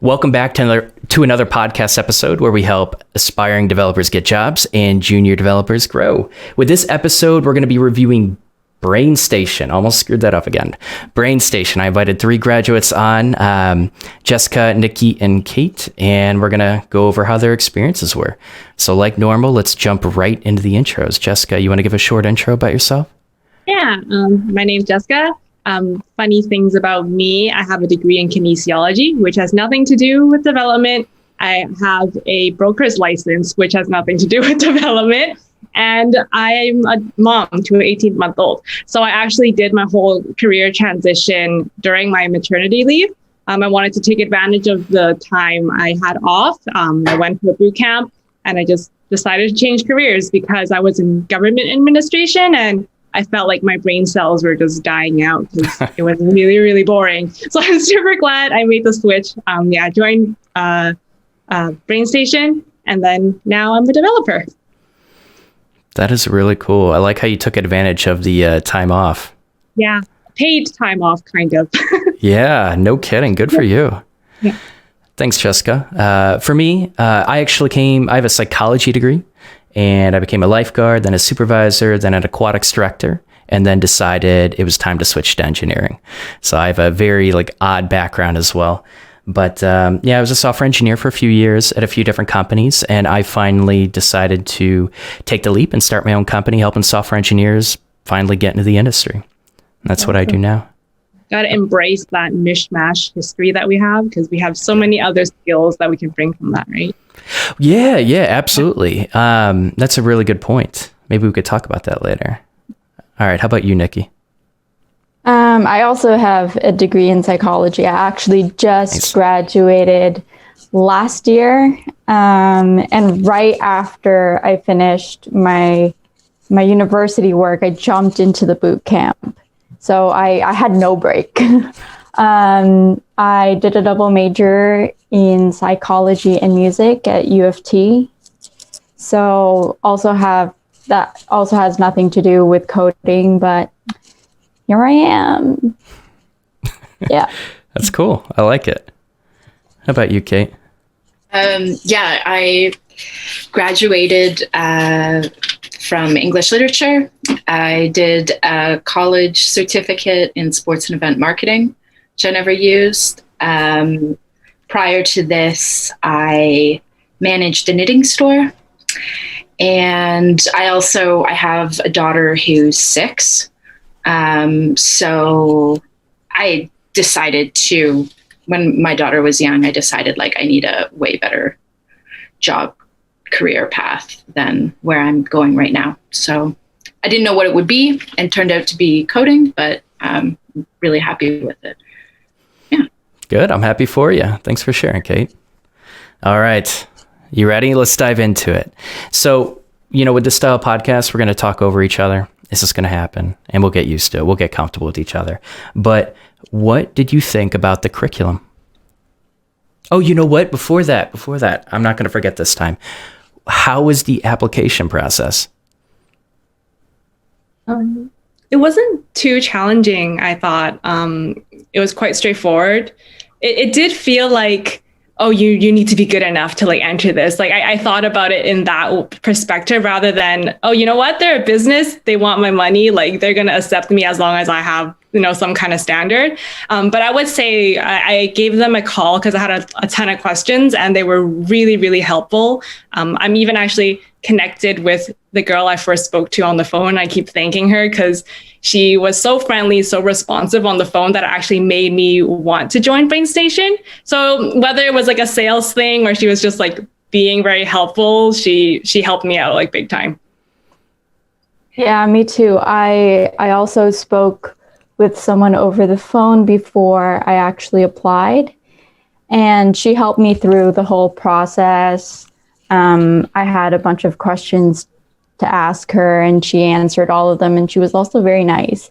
Welcome back to another podcast episode where we help aspiring developers get jobs and junior developers grow. With this episode, we're going to be reviewing Brainstation. Almost screwed that up again. Brainstation. I invited 3 graduates on, Jessica, Nikki, and Kate, and we're going to go over how their experiences were. So like normal, let's jump right into the intros. Jessica, you want to give a short intro about yourself? Yeah, my name's Jessica. Funny things about me, I have a degree in kinesiology, which has nothing to do with development. I have a broker's license, which has nothing to do with development. And I'm a mom to an 18-month-old. So I actually did my whole career transition during my maternity leave. I wanted to take advantage of the time I had off. I went to a boot camp and I just decided to change careers because I was in government administration and I felt like my brain cells were just dying out because it was really, really boring. So I'm super glad I made the switch. I joined Brainstation, and then now I'm a developer. That is really cool. I like how you took advantage of the time off. Yeah, paid time off, kind of. Yeah, no kidding. Good for you. Yeah. Thanks, Jessica. For me, I have a psychology degree. And I became a lifeguard, then a supervisor, then an aquatics director, and then decided it was time to switch to engineering. So I have a very odd background as well. But I was a software engineer for a few years at a few different companies, and I finally decided to take the leap and start my own company, helping software engineers finally get into the industry. And that's what I do now. Got to embrace that mishmash history that we have because we have so many other skills that we can bring from that, right? Yeah, absolutely. That's a really good point. Maybe we could talk about that later. All right. How about you, Nikki? I also have a degree in psychology. I actually just graduated last year. And right after I finished my university work, I jumped into the boot camp. So I had no break. I did a double major in psychology and music at U of T. So that also has nothing to do with coding, but here I am. Yeah. That's cool. I like it. How about you, Kate? I graduated from English literature. I did a college certificate in sports and event marketing, which I never used. Prior to this, I managed a knitting store. And I have a daughter who's 6. So I decided when my daughter was young, I decided I need a way better job career path than where I'm going right now. So I didn't know what it would be and turned out to be coding, but I'm really happy with it. Yeah. Good. I'm happy for you. Thanks for sharing, Kate. All right. You ready? Let's dive into it. So, with this style podcast, we're going to talk over each other. This is going to happen and we'll get used to it. We'll get comfortable with each other. But what did you think about the curriculum? Oh, you know what? Before that, I'm not going to forget this time. How was the application process? It wasn't too challenging, I thought. It was quite straightforward. It did feel like, oh, you need to be good enough to enter this. I thought about it in that perspective rather than, oh, you know what? They're a business. They want my money. They're going to accept me as long as I have, some kind of standard. But I would say I gave them a call because I had a ton of questions and they were really, really helpful. I'm even actually connected with the girl I first spoke to on the phone. I keep thanking her because she was so friendly, so responsive on the phone that it actually made me want to join Brainstation. So whether it was a sales thing or she was just being very helpful, she helped me out big time. Yeah, me too. I also spoke with someone over the phone before I actually applied, and she helped me through the whole process. I had a bunch of questions to ask her and she answered all of them, and she was also very nice.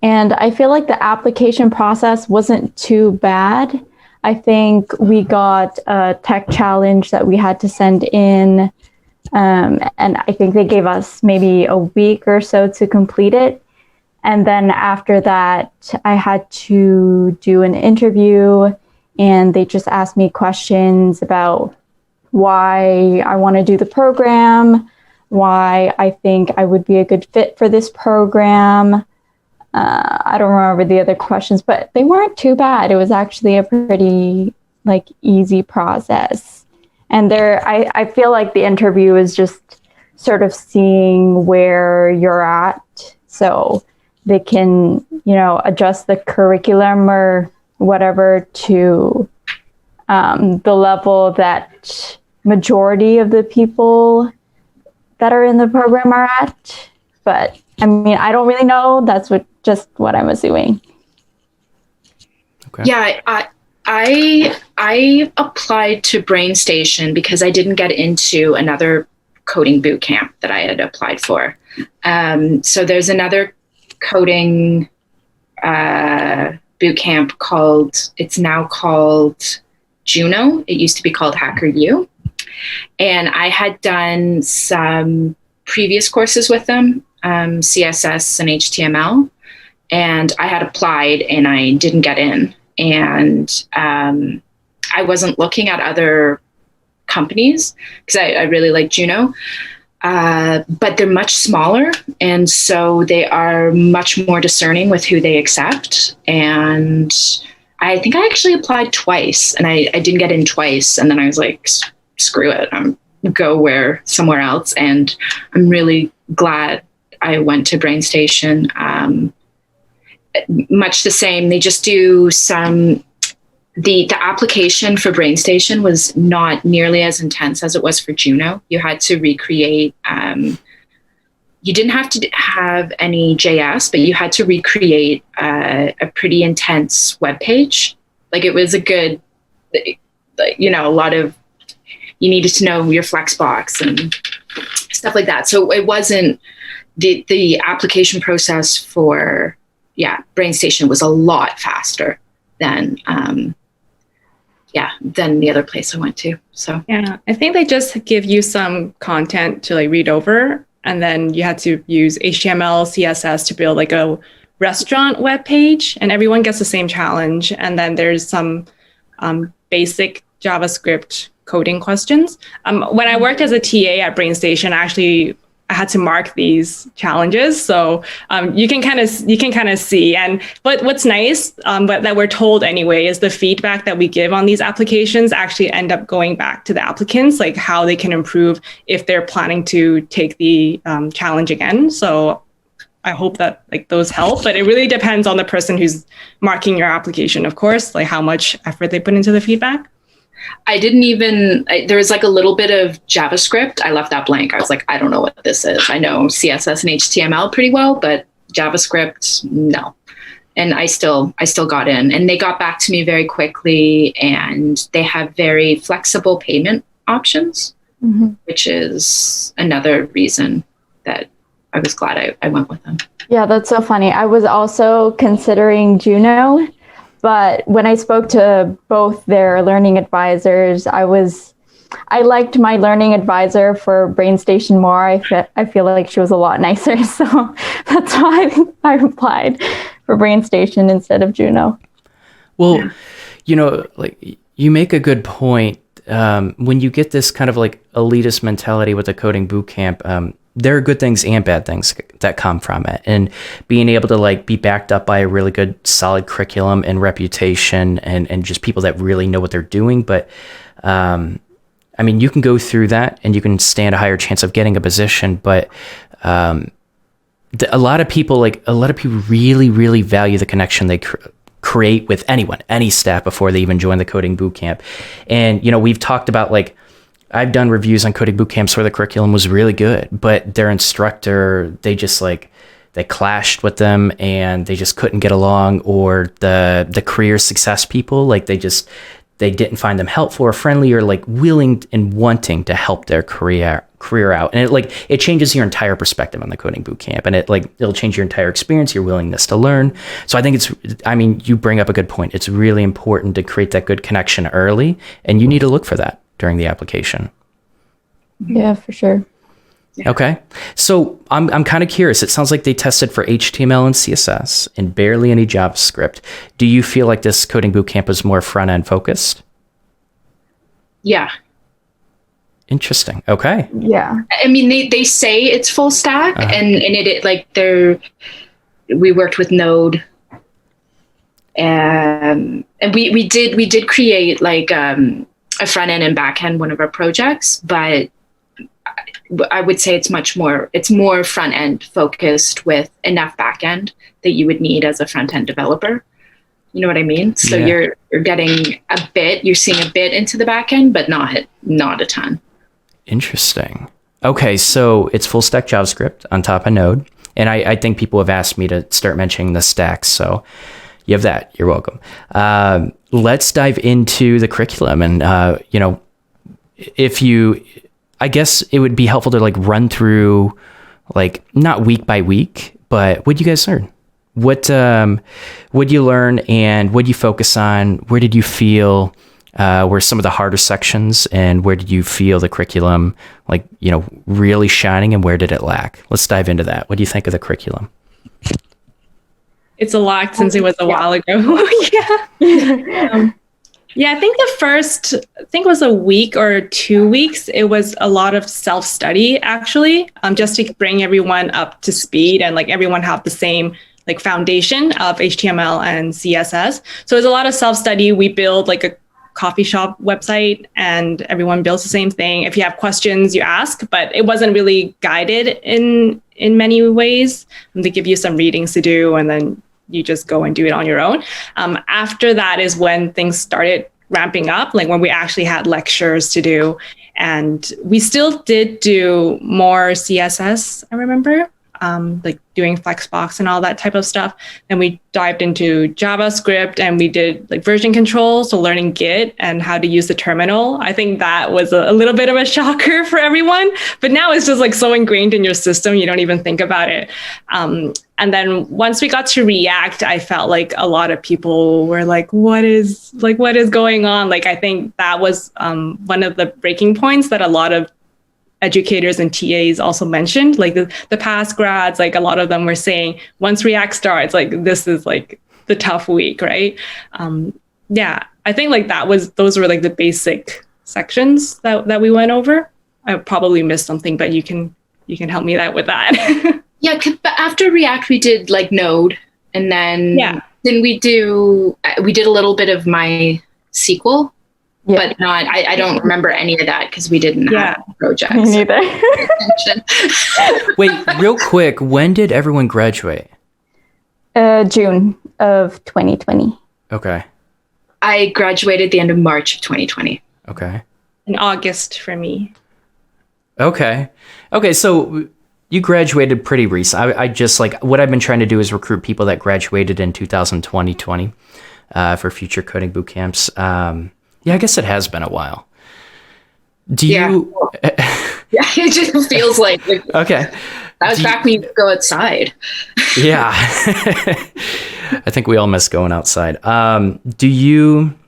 And I feel like the application process wasn't too bad. I think we got a tech challenge that we had to send in, and I think they gave us maybe a week or so to complete it. And then after that, I had to do an interview and they just asked me questions about why I want to do the program, why I think I would be a good fit for this program. I don't remember the other questions, but they weren't too bad. It was actually a pretty easy process. And I feel like the interview is just sort of seeing where you're at, so they can, adjust the curriculum or whatever to the level that majority of the people that are in the program are at. But I mean, I don't really know. That's just what I'm assuming. Okay. Yeah, I applied to Brainstation because I didn't get into another coding boot camp that I had applied for. So there's another coding boot camp it's now called Juno. It used to be called HackerU. And I had done some previous courses with them, CSS and HTML. And I had applied and I didn't get in. And I wasn't looking at other companies because I really like Juno. But they're much smaller. And so they are much more discerning with who they accept. And I think I actually applied twice and I didn't get in twice. And then I was like, screw it, I'm go somewhere else. And I'm really glad I went to Brainstation. Much the same. They just do the application for Brainstation was not nearly as intense as it was for Juno. You had to recreate, you didn't have to have any JS, but you had to recreate a pretty intense web page. Like it was a good, a lot of, you needed to know your Flexbox and stuff like that. So it wasn't, the application process for, Brainstation was a lot faster than the other place I went to. So yeah, I think they just give you some content to read over, and then you had to use HTML, CSS to build a restaurant web page, and everyone gets the same challenge. And then there's some basic JavaScript coding questions. When I worked as a TA at Brainstation, I had to mark these challenges, so you can kind of see. But what's nice, but that we're told anyway, is the feedback that we give on these applications actually end up going back to the applicants, like how they can improve if they're planning to take the challenge again. So I hope that those help, but it really depends on the person who's marking your application, of course, how much effort they put into the feedback. There was a little bit of JavaScript. I left that blank. I was like, I don't know what this is. I know CSS and HTML pretty well, but JavaScript, no. And I still got in, and they got back to me very quickly, and they have very flexible payment options, which is another reason that I was glad I went with them. Yeah, that's so funny. I was also considering Juno, but when I spoke to both their learning advisors, I liked my learning advisor for Brainstation more. I feel like she was a lot nicer. So that's why I applied for Brainstation instead of Juno. Well, you make a good point. When you get this kind of elitist mentality with the coding bootcamp, there are good things and bad things that come from it. And being able to be backed up by a really good, solid curriculum and reputation and just people that really know what they're doing. But you can go through that and you can stand a higher chance of getting a position. But a lot of people really, really value the connection they create with anyone, any staff before they even join the coding bootcamp. And, we've talked about I've done reviews on coding bootcamps where the curriculum was really good, but their instructor, they just they clashed with them and they just couldn't get along, or the career success people, they didn't find them helpful or friendly or willing and wanting to help their career out. And it changes your entire perspective on the coding bootcamp, and it'll change your entire experience, your willingness to learn. So I think you bring up a good point. It's really important to create that good connection early, and you need to look for that during the application. Yeah, for sure. Okay. So I'm kind of curious. It sounds like they tested for HTML and CSS and barely any JavaScript. Do you feel like this coding bootcamp is more front end focused? Yeah. Interesting. Okay. Yeah. I mean, they say it's full stack, and it like we worked with Node, and we did create like a front end and back end, one of our projects, but I would say it's more front end focused with enough back end that you would need as a front end developer. You know what I mean? So you're getting you're seeing a bit into the back end, but not a ton. Interesting. Okay, so it's full stack JavaScript on top of Node. And I think people have asked me to start mentioning the stacks. So you have that. You're welcome. Let's dive into the curriculum. And, I guess it would be helpful to like run through, like not week by week, but what did you guys learn? What did you learn and what did you focus on? Where did you feel were some of the harder sections, and where did you feel the curriculum like, really shining, and where did it lack? Let's dive into that. What do you think of the curriculum? It's a lot since it was a while ago. Yeah, I think it was a week or 2 weeks. It was a lot of self-study, actually, just to bring everyone up to speed and like everyone have the same like foundation of HTML and CSS. So it's a lot of self-study. We build like a coffee shop website and everyone builds the same thing. If you have questions, you ask, but it wasn't really guided in many ways. They give you some readings to do and then you just go and do it on your own. After that is when things started ramping up, like when we actually had lectures to do. And we still did do more CSS, I remember, like doing Flexbox and all that type of stuff. And we dived into JavaScript and we did like version control, so learning Git and how to use the terminal. I think that was a little bit of a shocker for everyone, but now it's just like so ingrained in your system, you don't even think about it. And then once we got to React, I felt like a lot of people were like, what is going on? Like, I think that was one of the breaking points that a lot of educators and TAs also mentioned, like the past grads, like a lot of them were saying, once React starts, like this is like the tough week, right? I think like those were like the basic sections that we went over. I probably missed something, but you can help me out with that. Yeah, but after React, we did like Node, and then we did a little bit of MySQL. Yeah. But not, I don't remember any of that because we didn't have projects. Me neither. Wait, real quick, when did everyone graduate? June of 2020. Okay. I graduated the end of March of 2020. Okay. In August for me. Okay, so you graduated pretty recent. I just like, what I've been trying to do is recruit people that graduated in 2020 for future coding boot camps. Yeah, I guess it has been a while. Do you? Yeah, it just feels like okay. That was back when you could go outside. Yeah, I think we all miss going outside. Do you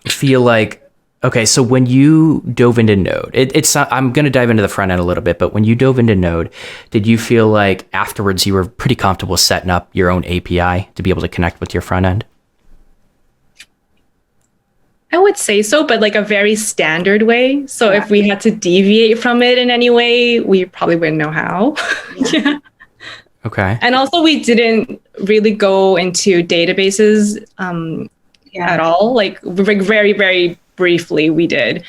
feel like, okay, so when you dove into Node, it's not, I'm going to dive into the front end a little bit, but when you dove into Node, did you feel like afterwards you were pretty comfortable setting up your own API to be able to connect with your front end? I would say so, but like a very standard way. So if we had to deviate from it in any way, we probably wouldn't know how. Yeah. Okay. And also we didn't really go into databases at all. Like very, very briefly we did,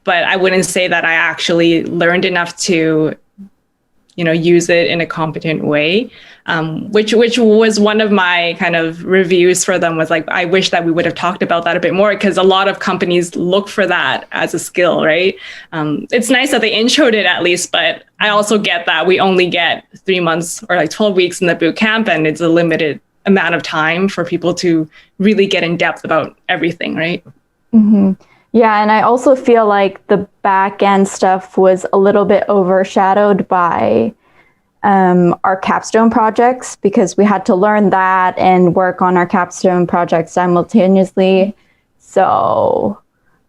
but I wouldn't say that I actually learned enough to, use it in a competent way. Which was one of my kind of reviews for them was like, I wish that we would have talked about that a bit more because a lot of companies look for that as a skill, right? It's nice that they introed it at least, but I also get that we only get 3 months or like 12 weeks in the boot camp and it's a limited amount of time for people to really get in depth about everything, right? Mm-hmm. Yeah, and I also feel like the back end stuff was a little bit overshadowed by our capstone projects because we had to learn that and work on our capstone projects simultaneously. So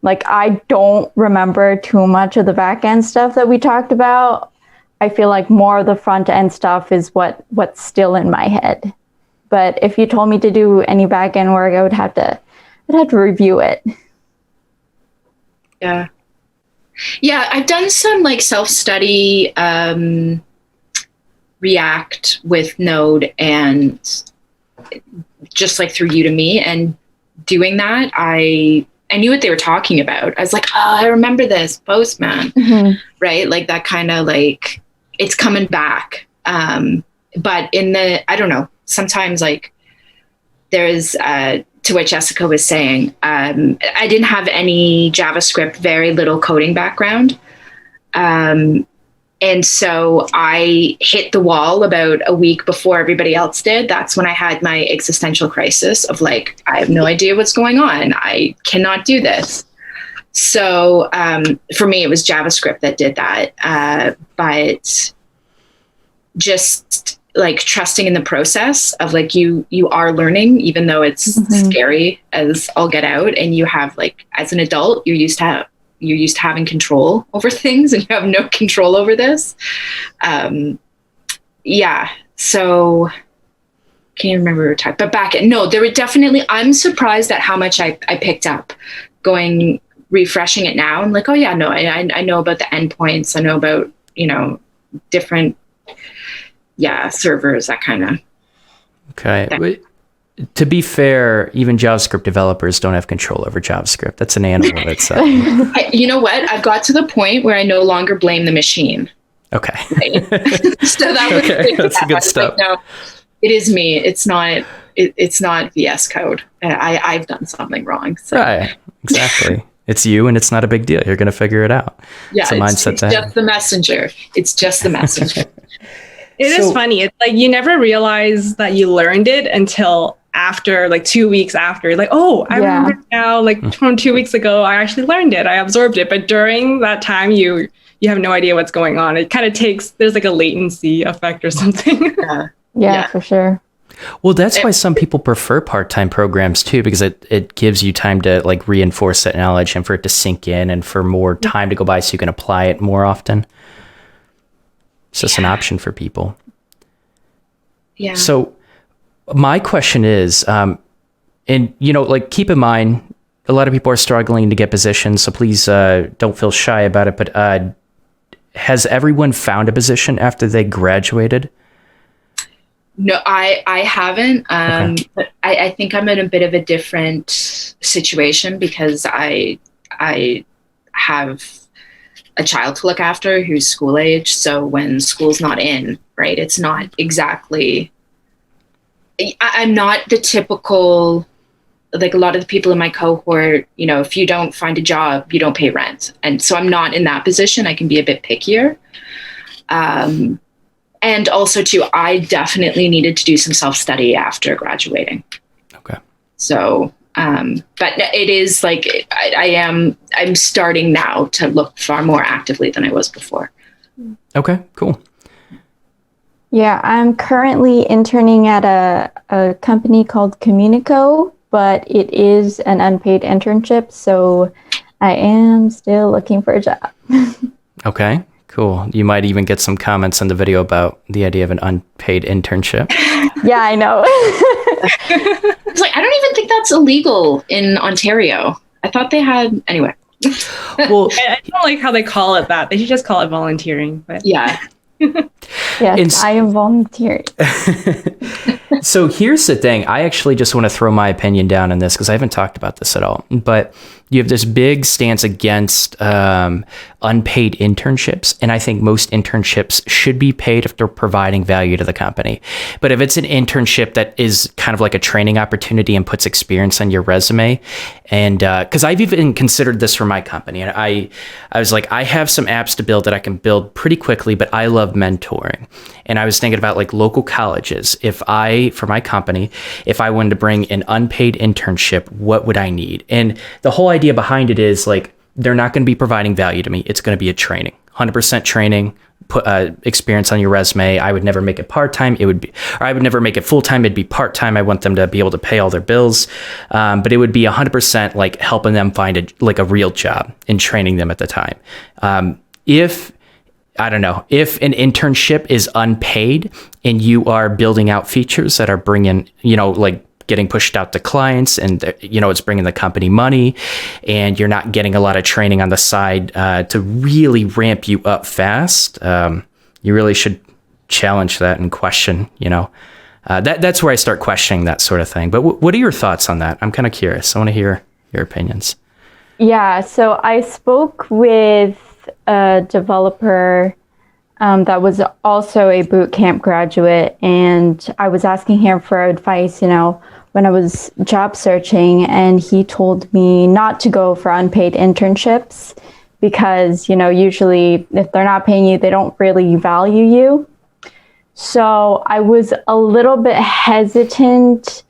like, I don't remember too much of the back end stuff that we talked about. I feel like more of the front end stuff is what's still in my head. But if you told me to do any back end work, I'd have to review it. Yeah. Yeah, I've done some like self-study React with Node and just like through Udemy, and doing that, I knew what they were talking about. I was like, oh, I remember this Postman, right? Like that kind of like, it's coming back. But I don't know, sometimes like there's, to what Jessica was saying, I didn't have any JavaScript, very little coding background. And so I hit the wall about a week before everybody else did. That's when I had my existential crisis of like, I have no idea what's going on. I cannot do this. So for me, it was JavaScript that did that. But just like trusting in the process of like, you are learning, even though it's scary as all get out. And you have like, as an adult, you're used to having control over things, and you have no control over this. Yeah. So can't remember what type, but there were definitely, I'm surprised at how much I picked up refreshing it now. I'm like, oh yeah, no, I know about the endpoints. I know about, different, servers, that kind of. Okay. To be fair, even JavaScript developers don't have control over JavaScript. That's an animal of itself. You know what? I've got to the point where I no longer blame the machine. Okay. Right? So that was okay. That's a good stuff. Like, no, it is me. It's not. It's not VS Code. I've done something wrong. So. Right. Exactly. It's you, and it's not a big deal. You're going to figure it out. Yeah. It's just the messenger. It's just the messenger. It is funny. It's like you never realize that you learned it until after, like 2 weeks after. Like, oh, I remember now, like from 2 weeks ago, I actually learned it. I absorbed it. But during that time, you have no idea what's going on. It kind of there's like a latency effect or something. Yeah, for sure. Well, that's why some people prefer part-time programs too, because it gives you time to like reinforce that knowledge and for it to sink in and for more time to go by so you can apply it more often. It's just an option for people. Yeah. So my question is, and like keep in mind, a lot of people are struggling to get positions, so please don't feel shy about it. But has everyone found a position after they graduated? No, I haven't. Okay. But I think I'm in a bit of a different situation because I have a child to look after who's school age. So when school's not in, right, it's not exactly, I'm not the typical, like a lot of the people in my cohort, if you don't find a job, you don't pay rent. And so I'm not in that position. I can be a bit pickier. And also too, I definitely needed to do some self-study after graduating. Okay. So, but it is like, I'm starting now to look far more actively than I was before. Okay, cool. Yeah, I'm currently interning at a company called Communico, but it is an unpaid internship, so I am still looking for a job. Okay, cool. You might even get some comments in the video about the idea of an unpaid internship. Yeah, I know. It's like, I don't even think that's illegal in Ontario. I thought they had, anyway. Well, I don't like how they call it that. They should just call it volunteering. But yeah. Yes, I am volunteering. So here's the thing. I actually just want to throw my opinion down on this because I haven't talked about this at all. But you have this big stance against unpaid internships. And I think most internships should be paid if they're providing value to the company. But if it's an internship that is kind of like a training opportunity and puts experience on your resume, and because I've even considered this for my company, and I was like, I have some apps to build that I can build pretty quickly, but I love mentoring. And I was thinking about like local colleges. For my company, if I wanted to bring an unpaid internship, what would I need? And the whole idea behind it is like, they're not going to be providing value to me. It's going to be a training, 100% training, put experience on your resume. I would never make it part-time. I would never make it full-time. It'd be part-time. I want them to be able to pay all their bills. But it would be 100% like helping them find a real job and training them at the time. If I don't know, if an internship is unpaid and you are building out features that are bringing, like getting pushed out to clients and, it's bringing the company money, and you're not getting a lot of training on the side to really ramp you up fast, you really should challenge that and question, that's where I start questioning that sort of thing. But what are your thoughts on that? I'm kind of curious. I want to hear your opinions. Yeah, so I spoke with a developer that was also a bootcamp graduate, and I was asking him for advice, when I was job searching, and he told me not to go for unpaid internships because, usually if they're not paying you, they don't really value you. So I was a little bit hesitant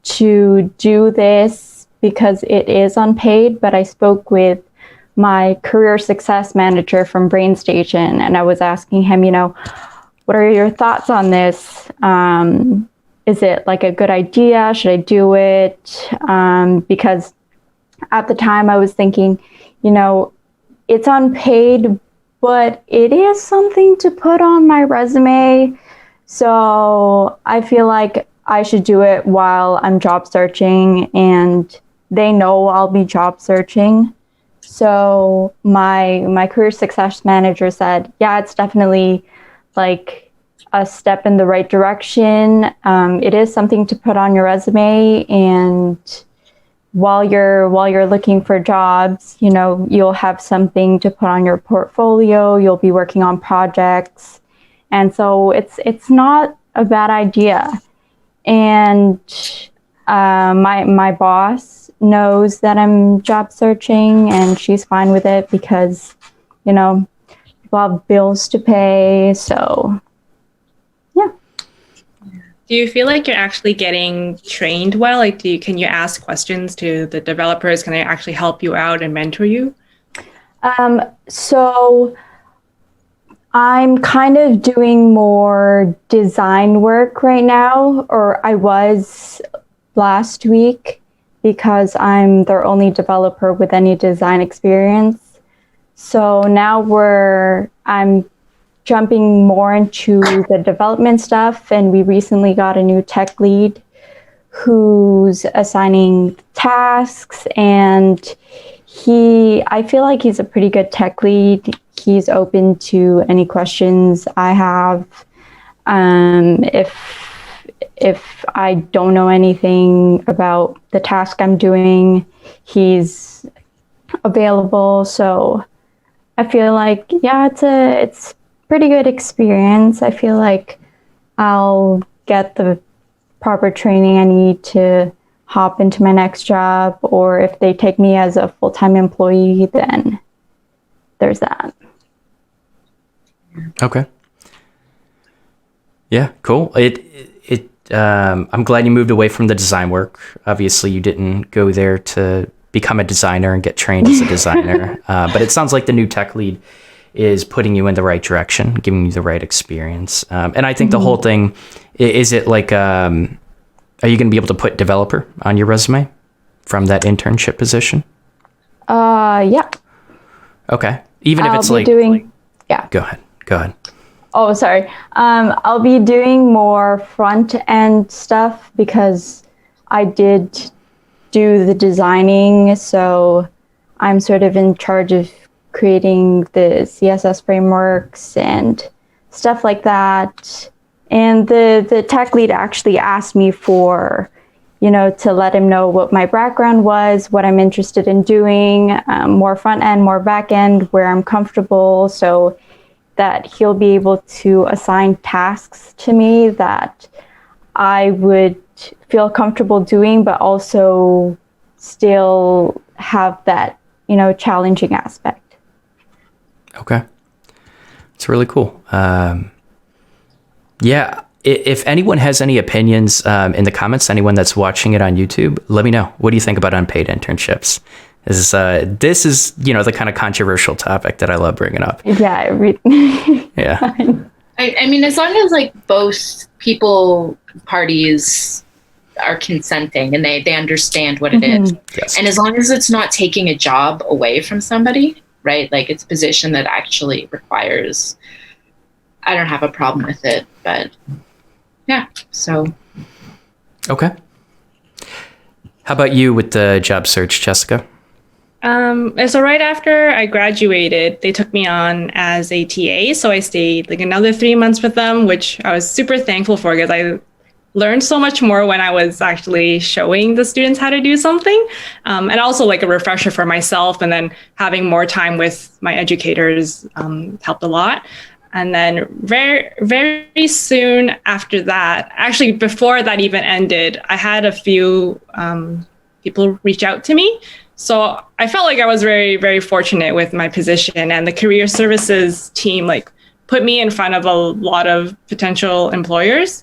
to do this because it is unpaid, but I spoke with my career success manager from Brainstation, and I was asking him, what are your thoughts on this? Is it like a good idea? Should I do it? Because at the time I was thinking, it's unpaid, but it is something to put on my resume. So I feel like I should do it while I'm job searching, and they know I'll be job searching. So my career success manager said, yeah, it's definitely like a step in the right direction. It is something to put on your resume, and while you're looking for jobs, you'll have something to put on your portfolio. You'll be working on projects, and so it's not a bad idea. And my boss knows that I'm job searching, and she's fine with it because, people have bills to pay. So, yeah. Do you feel like you're actually getting trained well? Like, can you ask questions to the developers? Can they actually help you out and mentor you? So I'm kind of doing more design work right now, or I was last week, because I'm their only developer with any design experience. So now I'm jumping more into the development stuff, and we recently got a new tech lead who's assigning tasks, and I feel like he's a pretty good tech lead. He's open to any questions I have. If I don't know anything about the task I'm doing, he's available. So I feel like, yeah, it's pretty good experience. I feel like I'll get the proper training I need to hop into my next job, or if they take me as a full-time employee, then there's that. Okay. Yeah, cool. I'm glad you moved away from the design work. Obviously, you didn't go there to become a designer and get trained as a designer. But it sounds like the new tech lead is putting you in the right direction, giving you the right experience. And I think the whole thing, is it like, are you going to be able to put developer on your resume from that internship position? Yeah. Okay. Even if it's yeah. Go ahead. Oh, sorry. I'll be doing more front end stuff because I did do the designing. So I'm sort of in charge of creating the CSS frameworks and stuff like that. And the tech lead actually asked me for, to let him know what my background was, what I'm interested in doing, more front end, more back end, where I'm comfortable. So that he'll be able to assign tasks to me that I would feel comfortable doing, but also still have that, challenging aspect. Okay. It's really cool. Yeah. If anyone has any opinions in the comments, anyone that's watching it on YouTube, let me know. What do you think about unpaid internships? This is the kind of controversial topic that I love bringing up. Yeah. Yeah. I mean, as long as both parties are consenting and they understand what it is, Yes. and as long as it's not taking a job away from somebody, right? Like it's a position that actually requires, I don't have a problem with it, but yeah, so. Okay. How about you with the job search, Jessica? So right after I graduated, they took me on as a TA. So I stayed like another 3 months with them, which I was super thankful for because I learned so much more when I was actually showing the students how to do something. And also like a refresher for myself, and then having more time with my educators helped a lot. And then very, very soon after that, actually before that even ended, I had a few people reach out to me. So I felt like I was very, very fortunate with my position, and the career services team like put me in front of a lot of potential employers.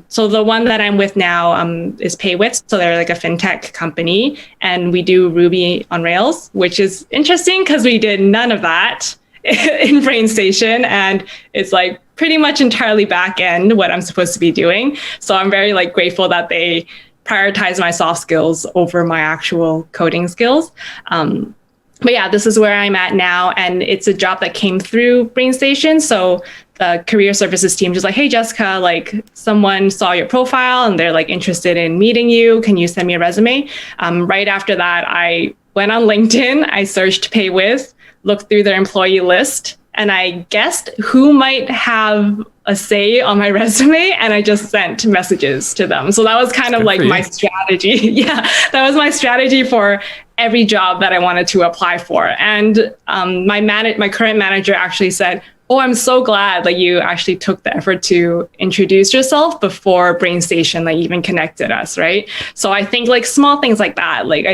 So the one that I'm with now is Paywith. So they're like a fintech company, and we do Ruby on Rails, which is interesting because we did none of that in Brainstation, and it's like pretty much entirely back end what I'm supposed to be doing. So I'm very like grateful that they prioritize my soft skills over my actual coding skills. But yeah, this is where I'm at now, and it's a job that came through Brainstation. So the career services team just like, hey, Jessica, like someone saw your profile and they're like interested in meeting you. Can you send me a resume? Right after that, I went on LinkedIn, I searched Paywith, looked through their employee list, and I guessed who might have a say on my resume, and I just sent messages to them. So that was kind of like my strategy. Yeah, that was my strategy for every job that I wanted to apply for. And my current manager actually said, oh, I'm so glad that you actually took the effort to introduce yourself before Brainstation like even connected us, right? So I think like small things like that, like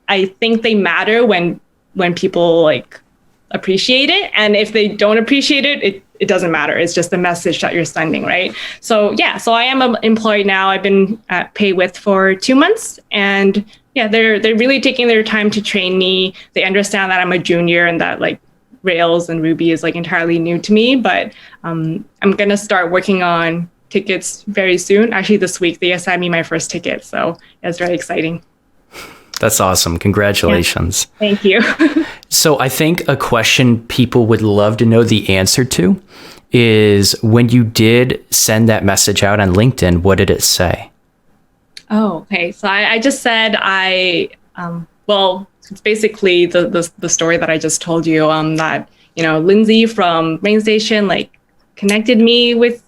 I think they matter when people like appreciate it. And if they don't appreciate it, it doesn't matter. It's just the message that you're sending, right? So yeah, so I am employed now. I've been at Paywith for 2 months, and yeah, they're really taking their time to train me. They understand that I'm a junior and that like Rails and Ruby is like entirely new to me, but I'm gonna start working on tickets very soon. Actually, this week they assigned me my first ticket, so it's very exciting. That's awesome. Congratulations. Yeah. Thank you. So I think a question people would love to know the answer to is, when you did send that message out on LinkedIn, what did it say? Oh, okay. So I just said well, it's basically the story that I just told you, that, you know, Lindsay from Brainstation like connected me with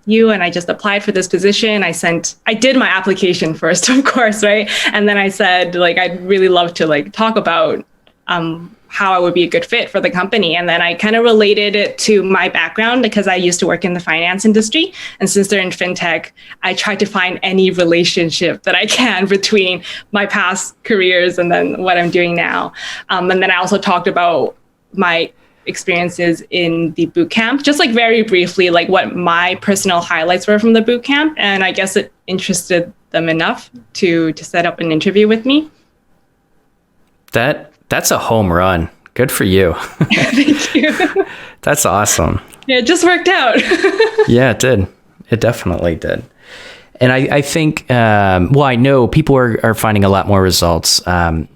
you, and I just applied for this position. I did my application first, of course, right? And then I said, like, I'd really love to like talk about how I would be a good fit for the company. And then I kind of related it to my background because I used to work in the finance industry. And since they're in fintech, I tried to find any relationship that I can between my past careers and then what I'm doing now. And then I also talked about my experiences in the bootcamp, just like very briefly, like what my personal highlights were from the bootcamp. And I guess it interested them enough to set up an interview with me. That's a home run. Good for you. Thank you. That's awesome. Yeah, it just worked out. Yeah, it did. It definitely did. And I think, well, I know people are finding a lot more results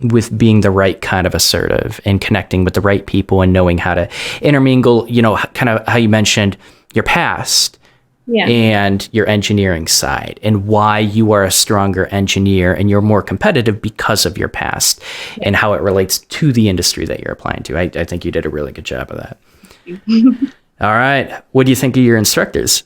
with being the right kind of assertive and connecting with the right people and knowing how to intermingle, you know, kind of how you mentioned your past and your engineering side, and why you are a stronger engineer and you're more competitive because of your past and how it relates to the industry that you're applying to. I think you did a really good job of that. All right. What do you think of your instructors?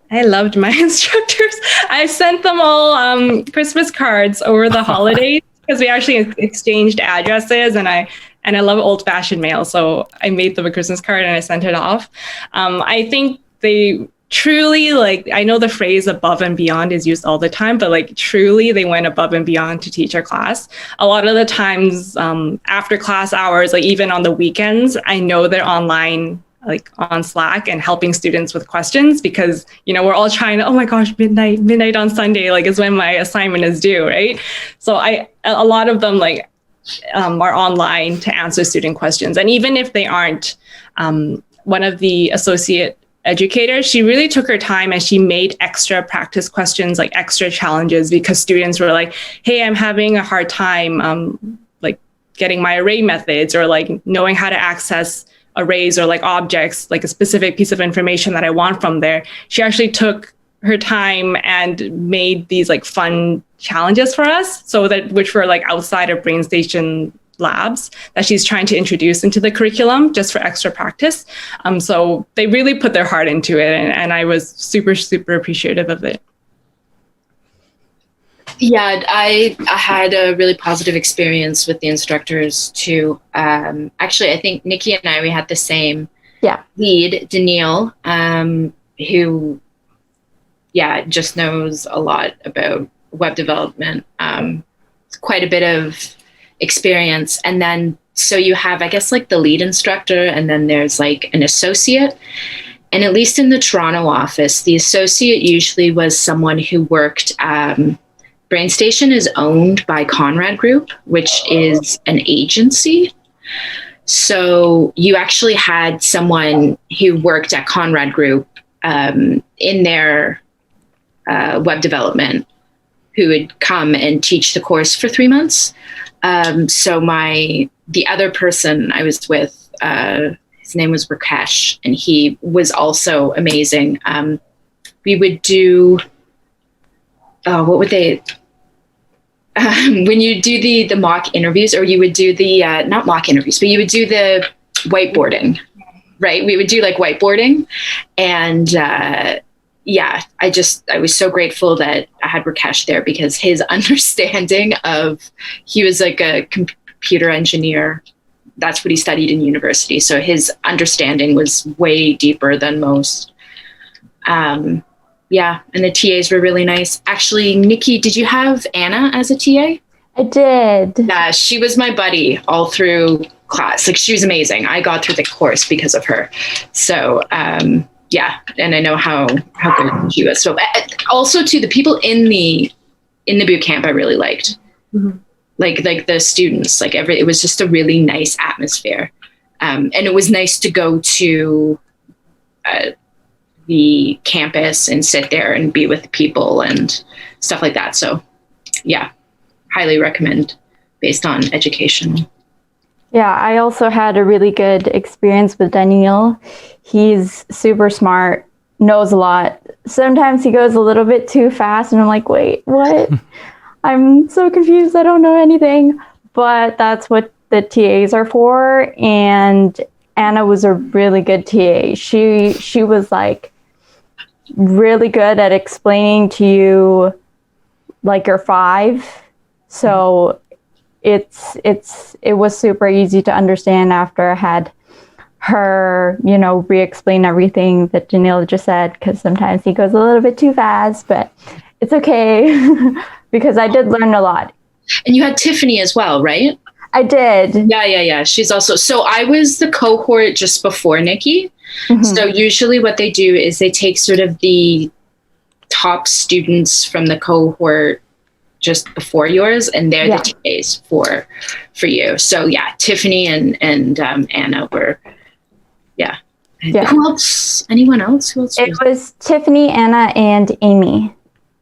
I loved my instructors. I sent them all Christmas cards over the holidays because we actually exchanged addresses, and I love old-fashioned mail, so I made them a Christmas card and I sent it off. I think they truly, like, I know the phrase above and beyond is used all the time, but like truly they went above and beyond to teach our class. A lot of the times after class hours, like even on the weekends, I know they're online, like on Slack, and helping students with questions because, you know, we're all trying to, oh my gosh, midnight on Sunday, like is when my assignment is due, right? So a lot of them like are online to answer student questions. And even if they aren't, one of the associate educators, she really took her time and she made extra practice questions, like extra challenges, because students were like, hey, I'm having a hard time like getting my array methods or like knowing how to access arrays or like objects, like a specific piece of information that I want from there. She actually took her time and made these like fun challenges for us, so that which were like outside of Brainstation labs that she's trying to introduce into the curriculum just for extra practice. So they really put their heart into it, and I was super, super appreciative of it. Yeah, I had a really positive experience with the instructors too. Actually, I think Nikki and we had the same lead, Danielle, who, just knows a lot about web development, quite a bit of experience. And then, so you have, I guess, like the lead instructor, and then there's like an associate. And at least in the Toronto office, the associate usually was someone who worked, Brainstation is owned by Conrad Group, which is an agency. So you actually had someone who worked at Conrad Group in their web development who would come and teach the course for 3 months. So the other person I was with, his name was Rakesh, and he was also amazing. We would do, what would they, when you do the mock interviews, or you would do the, not mock interviews, but you would do the whiteboarding, right? We would do like whiteboarding. And I was so grateful that I had Rakesh there, because his understanding he was like a computer engineer. That's what he studied in university. So his understanding was way deeper than most. And the TAs were really nice. Actually, Nikki, did you have Anna as a TA? I did. Yeah, she was my buddy all through class. Like, she was amazing. I got through the course because of her. So, and I know how good she was. So also to the people in the boot camp, I really liked, like the students, like it was just a really nice atmosphere. And it was nice to go to the campus and sit there and be with people and stuff like that. So highly recommend based on education. Yeah, I also had a really good experience with Daniel. He's super smart, knows a lot. Sometimes he goes a little bit too fast, and I'm like, wait, what? I'm so confused. I don't know anything. But that's what the TAs are for. And Anna was a really good TA. She was like really good at explaining to you like you're 5. So it was super easy to understand after I had her, re-explain everything that Janelle just said, because sometimes he goes a little bit too fast, but it's okay because I did learn a lot. And you had Tiffany as well, right? I did. Yeah. She's also, so I was the cohort just before Nikki. Mm-hmm. So usually what they do is they take sort of the top students from the cohort just before yours, and they're the TAs for you. So Tiffany and Anna were, Who else? Anyone else? Who else? It was Tiffany, Anna, and Amy.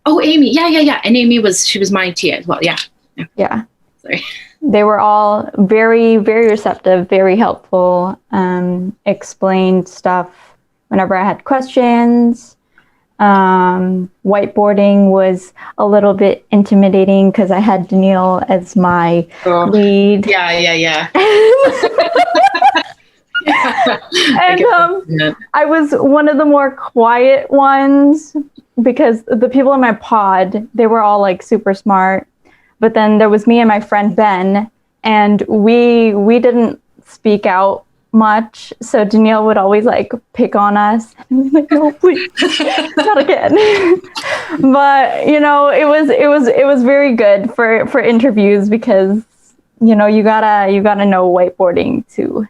Oh, Amy. Yeah. And Amy she was my TA as well. Yeah. Sorry. They were all very, very receptive, very helpful, explained stuff whenever I had questions. Whiteboarding was a little bit intimidating because I had Danielle as my lead. Yeah. And I was one of the more quiet ones because the people in my pod, they were all like super smart. But then there was me and my friend Ben, and we didn't speak out much. So Danielle would always like pick on us. And I was like, no, please, not again. But it was very good for interviews because you gotta know whiteboarding to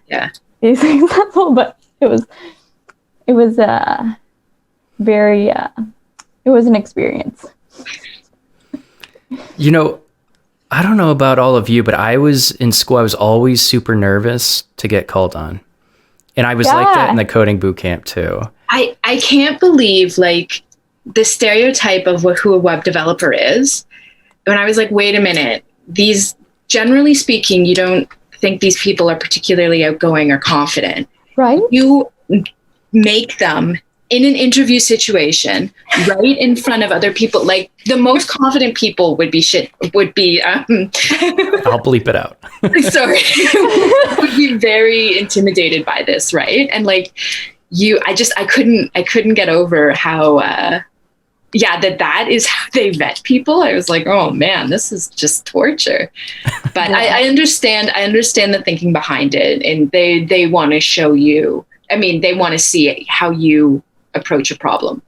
be successful. But it was very it was an experience. I don't know about all of you, but I was in school. I was always super nervous to get called on. And I was like that in the coding bootcamp too. I can't believe like the stereotype of who a web developer is. When I was like, wait a minute, these generally speaking, you don't think these people are particularly outgoing or confident. Right. You make them in an interview situation right in front of other people. Like the most confident people would be I'll bleep it out. sorry, would be very intimidated by this, right? And like I couldn't get over how that is how they vet people. I was like, oh man, this is just torture. But yeah. I understand the thinking behind it, and they want to show you. I mean, they want to see how you approach a problem,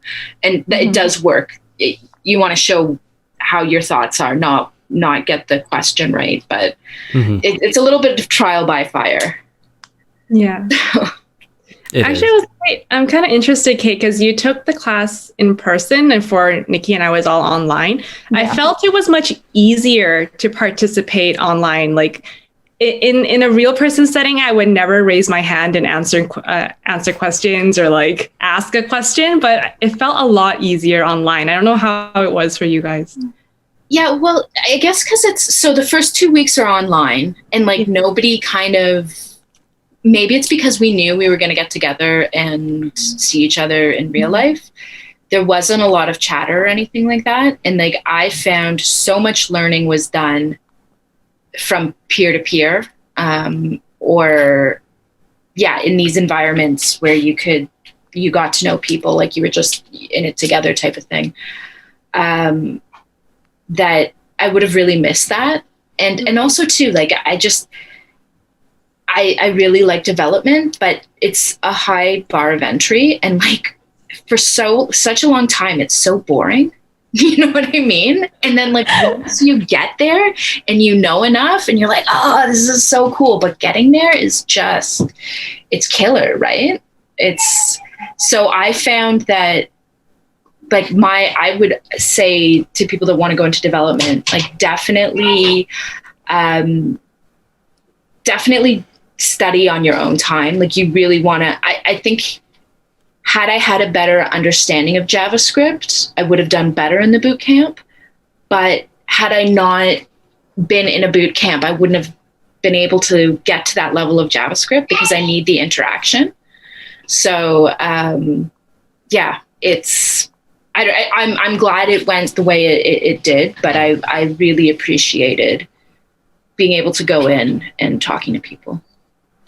and it does work. You want to show how your thoughts are, not get the question right. But it's a little bit of trial by fire. Yeah. Actually, I'm kind of interested, Kate, because you took the class in person, and for Nikki and I was all online. Yeah. I felt it was much easier to participate online. Like in a real person setting, I would never raise my hand and answer questions or like ask a question, but it felt a lot easier online. I don't know how it was for you guys. Yeah, well, I guess because the first 2 weeks are online, and like nobody kind of. Maybe it's because we knew we were going to get together and see each other in real life. There wasn't a lot of chatter or anything like that. And like, I found so much learning was done from peer to peer, or in these environments where you got to know people, like you were just in it together type of thing. That I would have really missed that. And also too, like, I really like development, but it's a high bar of entry, and like for such a long time, it's so boring. You know what I mean? And then like once you get there and you know enough, and you're like, oh, this is so cool. But getting there is it's killer, right? So I found that like I would say to people that want to go into development, like definitely study on your own time. Like you really want to, I think had I had a better understanding of JavaScript, I would have done better in the boot camp. But had I not been in a boot camp, I wouldn't have been able to get to that level of JavaScript because I need the interaction. So I'm glad it went the way it did, but I really appreciated being able to go in and talking to people.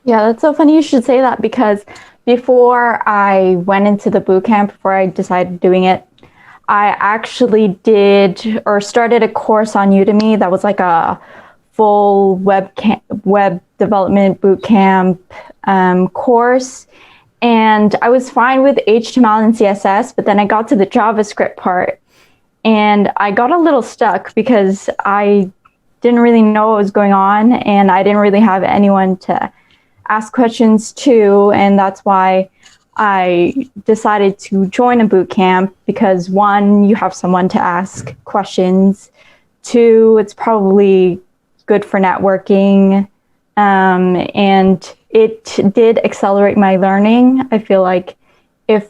Yeah, that's so funny you should say that, because before I went into the bootcamp, before I decided doing it, I actually started a course on Udemy that was like a full web development bootcamp course. And I was fine with HTML and CSS, but then I got to the JavaScript part and I got a little stuck because I didn't really know what was going on, and I didn't really have anyone to ask questions to, and that's why I decided to join a boot camp, because one, you have someone to ask questions. Two, it's probably good for networking, and it did accelerate my learning. I feel like if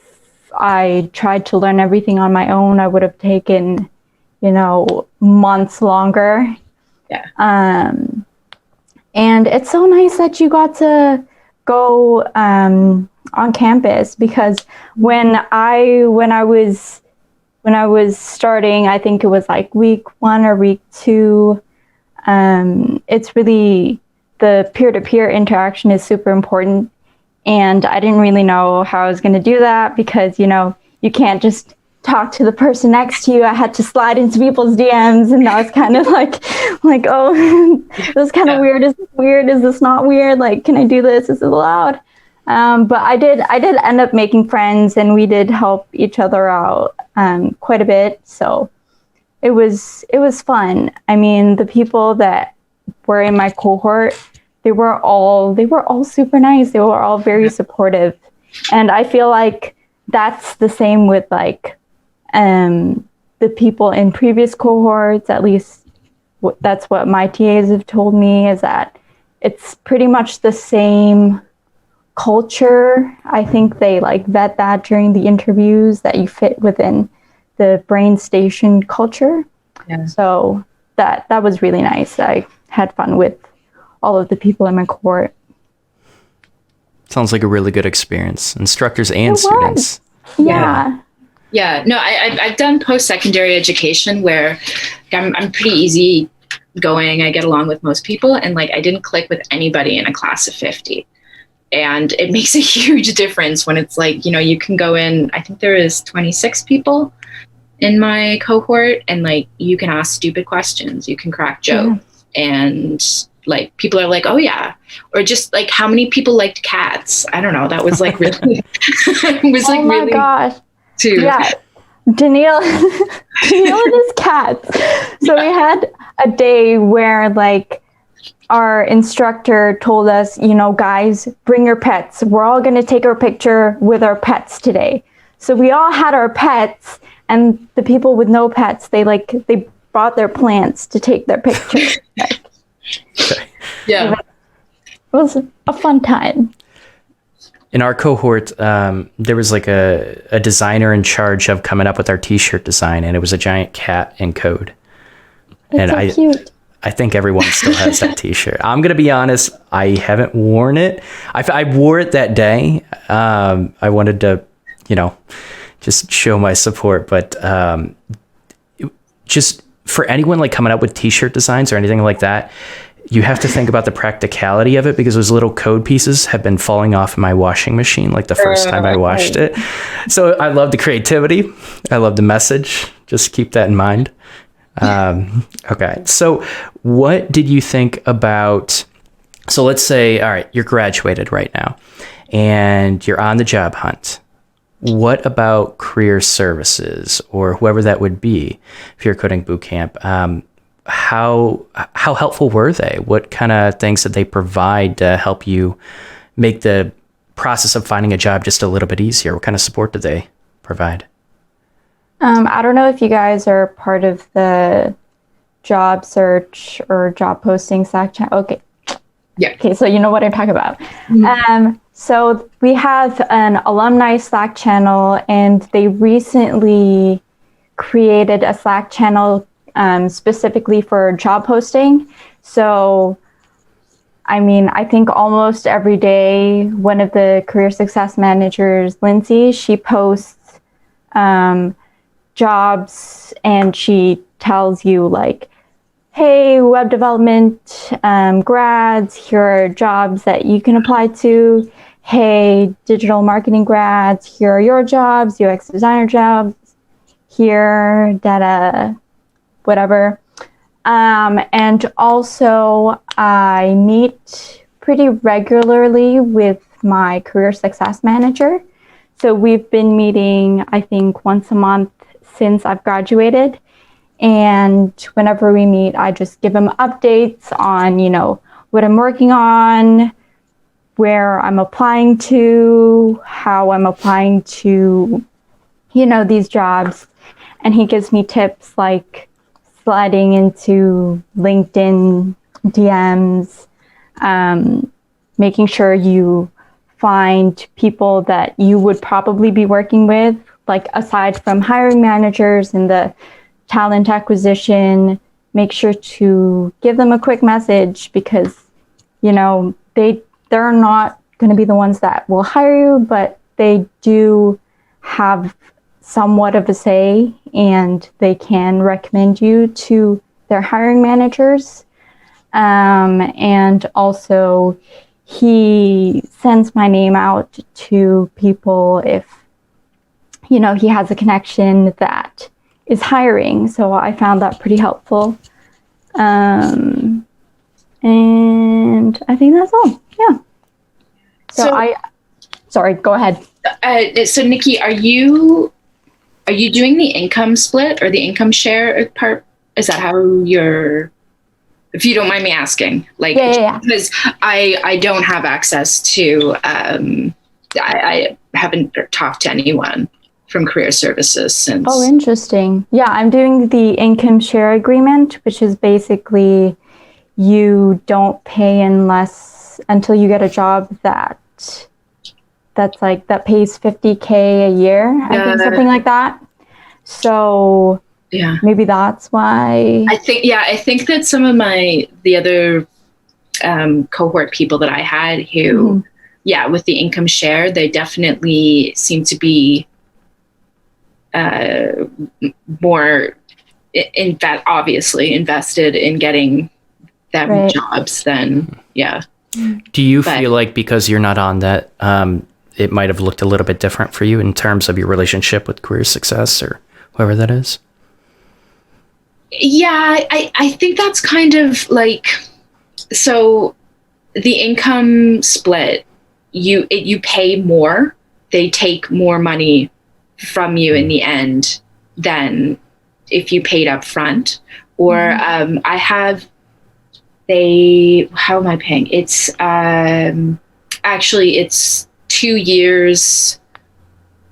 I tried to learn everything on my own, I would have taken, months longer. Yeah. And it's so nice that you got to go on campus, because when I was starting, I think it was like week 1 or week 2. It's really, the peer-to-peer interaction is super important, and I didn't really know how I was going to do that, because you can't just talk to the person next to you. I had to slide into people's DMs, and that was kind of like, oh, this is kind of weird. Is this weird? Is this not weird? Like, can I do this? Is it allowed? But I did end up making friends, and we did help each other out quite a bit. So it was fun. I mean, the people that were in my cohort, they were all super nice. They were all very supportive, and I feel like that's the same with like the people in previous cohorts. At least that's what my TAs have told me, is that it's pretty much the same culture. I think they like vet that during the interviews, that you fit within the Brainstation culture. Yeah. So that was really nice. I had fun with all of the people in my cohort. Sounds like a really good experience. Instructors and students. Yeah. Yeah, no, I've done post-secondary education where I'm pretty easy going. I get along with most people, and like I didn't click with anybody in a class of 50. And it makes a huge difference when it's like, you know, you can go in, I think there is 26 people in my cohort, and like you can ask stupid questions, you can crack jokes, and like people are like, oh yeah, or just like how many people liked cats? I don't know. That was like really, it was like really. Oh my gosh. Too. Yeah, Danielle and his cats. So we had a day where like our instructor told us, you know, guys, bring your pets. We're all going to take our picture with our pets today. So we all had our pets, and the people with no pets, they brought their plants to take their picture. Yeah. It was a fun time. In our cohort, there was like a designer in charge of coming up with our t-shirt design, and it was a giant cat in code. It's so cute. I think everyone still has that t-shirt. I'm going to be honest, I haven't worn it. I wore it that day. I wanted to, you know, just show my support, but just for anyone like coming up with t-shirt designs or anything like that, you have to think about the practicality of it, because those little code pieces have been falling off my washing machine like the first time I washed it. So I love the creativity. I love the message. Just keep that in mind. Okay. So what did you think about, so let's say, all right, you're graduated right now and you're on the job hunt. What about career services or whoever that would be if you're coding bootcamp? How helpful were they? What kind of things did they provide to help you make the process of finding a job just a little bit easier? What kind of support did they provide? I don't know if you guys are part of the job search or job posting Slack channel. Okay. Yeah. Okay, so you know what I'm talking about. Mm-hmm. So we have an alumni Slack channel, and they recently created a Slack channel specifically for job posting. So, I mean, I think almost every day, one of the career success managers, Lindsay, she posts jobs, and she tells you like, hey, web development grads, here are jobs that you can apply to. Hey, digital marketing grads, here are your jobs, UX designer jobs, here, data, whatever. And also I meet pretty regularly with my career success manager. So we've been meeting, I think, once a month since I've graduated. And whenever we meet, I just give him updates on, you know, what I'm working on, where I'm applying to, how I'm applying to, you know, these jobs. And he gives me tips like sliding into LinkedIn DMs, making sure you find people that you would probably be working with, like aside from hiring managers and the talent acquisition, make sure to give them a quick message, because, you know, they're not going to be the ones that will hire you, but they do have somewhat of a say, and they can recommend you to their hiring managers. And also he sends my name out to people if, you know, he has a connection that is hiring. So I found that pretty helpful. And I think that's all. Yeah. So sorry, go ahead. So Nikki, are you doing the income split or the income share part? Is that how you're, if you don't mind me asking, like, yeah. Because I don't have access to, I haven't talked to anyone from career services since. Oh, interesting. Yeah, I'm doing the income share agreement, which is basically you don't pay until you get a job that's like, that pays $50K a year, I think, something like that. So Yeah. Maybe that's why. I think that some of the other cohort people that I had who, with the income share, they definitely seem to be more obviously invested in getting them jobs than, Do you feel like because you're not on that, it might have looked a little bit different for you in terms of your relationship with career success or whoever that is? Yeah, I think that's kind of like, so the income split, you pay more, they take more money from you in the end than if you paid up front. Or how am I paying? It's actually it's 2 years,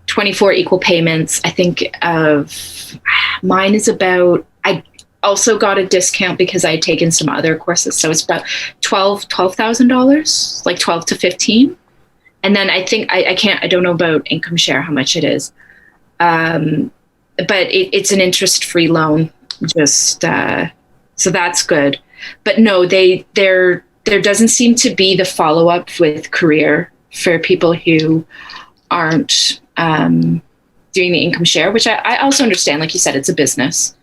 24 equal payments. I think mine is about, I also got a discount because I had taken some other courses. So it's about $12,000, like 12 to 15. And then I think, I don't know about income share, how much it is. But it's an interest-free loan, just, so that's good. But no, there doesn't seem to be the follow-up with career for people who aren't doing the income share, which I also understand. Like you said, it's a business.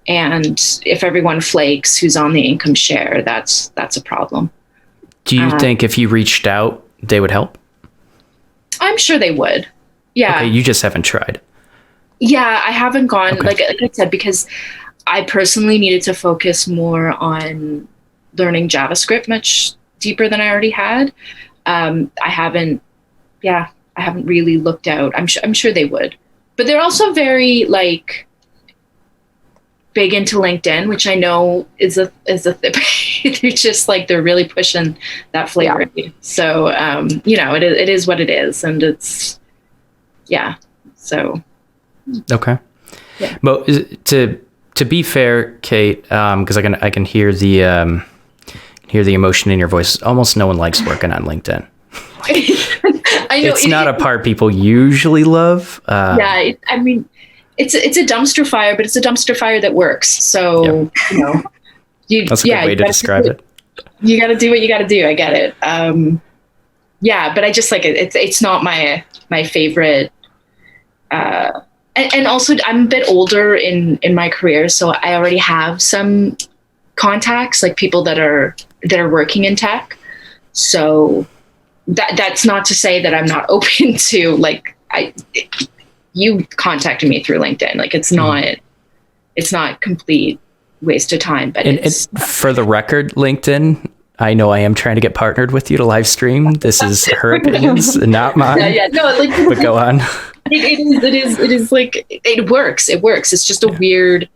And if everyone flakes who's on the income share, that's a problem. Do you think if you reached out, they would help? I'm sure they would. Yeah. Okay, you just haven't tried. Yeah, I haven't gone, like I said, because I personally needed to focus more on learning JavaScript much deeper than I already had. I haven't really looked out. I'm sure they would. But they're also very like big into LinkedIn, which I know is a they're just like, they're really pushing that flavor. Yeah. So, it is what it is. And it's, so. Okay. Yeah. But to be fair, Kate, because I can hear the emotion in your voice. Almost no one likes working on LinkedIn. I know it's not a part people usually love. I mean, it's a dumpster fire, but it's a dumpster fire that works. So, that's a good way to describe it. You got to do what you got to do. I get it. But I just like it. It's not my favorite. And also I'm a bit older in my career, so I already have some contacts, like people that are working in tech. So that's not to say that I'm not open to, like, you contacted me through LinkedIn. Like, it's not complete waste of time, but it's for the record, LinkedIn, I know I am trying to get partnered with you to live stream. This is her opinions, not mine. But go on. It is like, it works. It's just a weird,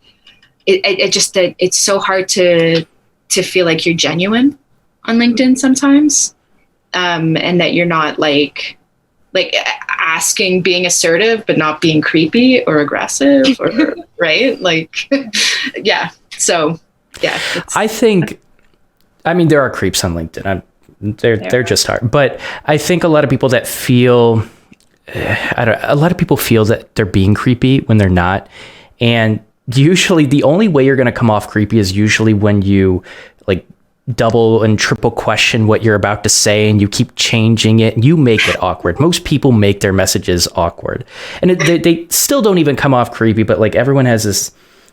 it's so hard to feel like you're genuine on LinkedIn sometimes. And that you're not like asking, being assertive, but not being creepy or aggressive or right. Like, yeah. So yeah, I mean, there are creeps on LinkedIn. They're just hard, but I think a lot of people that feel, a lot of people feel that they're being creepy when they're not. And usually the only way you're going to come off creepy is usually when you like double and triple question what you're about to say and you keep changing it and you make it awkward. Most people make their messages awkward, and they still don't even come off creepy, but like everyone has this,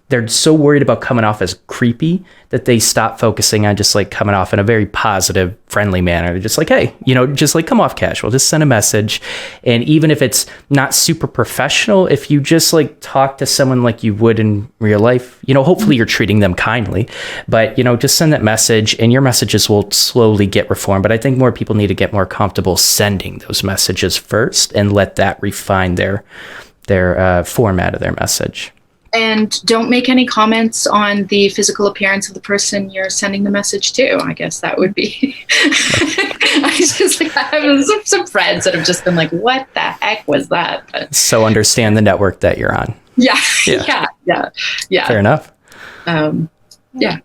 they're so worried about coming off as creepy that they stop focusing on just like coming off in a very positive, friendly manner. They're just like, hey, just like come off casual, just send a message. And even if it's not super professional, if you just like talk to someone like you would in real life, hopefully you're treating them kindly, but just send that message and your messages will slowly get reformed. But I think more people need to get more comfortable sending those messages first and let that refine their format of their message. And don't make any comments on the physical appearance of the person you're sending the message to. I guess that would be. I have some friends that have just been like, "What the heck was that?" But, so understand the network that you're on. Yeah. Fair enough. Yeah.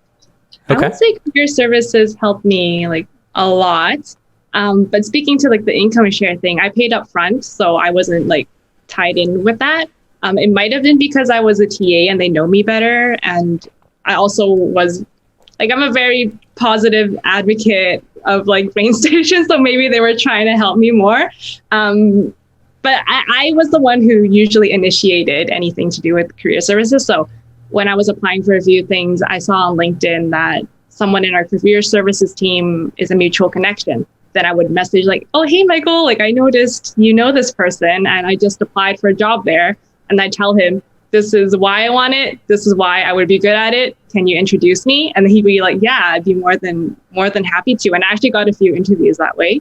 I would say career services helped me like a lot. But speaking to like the income share thing, I paid up front, so I wasn't like tied in with that. It might have been because I was a TA and they know me better. And I also was like, I'm a very positive advocate of like Brainstation. So maybe they were trying to help me more. But I was the one who usually initiated anything to do with career services. So when I was applying for a few things, I saw on LinkedIn that someone in our career services team is a mutual connection. Then I would message like, oh, hey, Michael, like I noticed you know this person and I just applied for a job there. And I tell him, this is why I want it. This is why I would be good at it. Can you introduce me? And he'd be like, yeah, I'd be more than happy to. And I actually got a few interviews that way.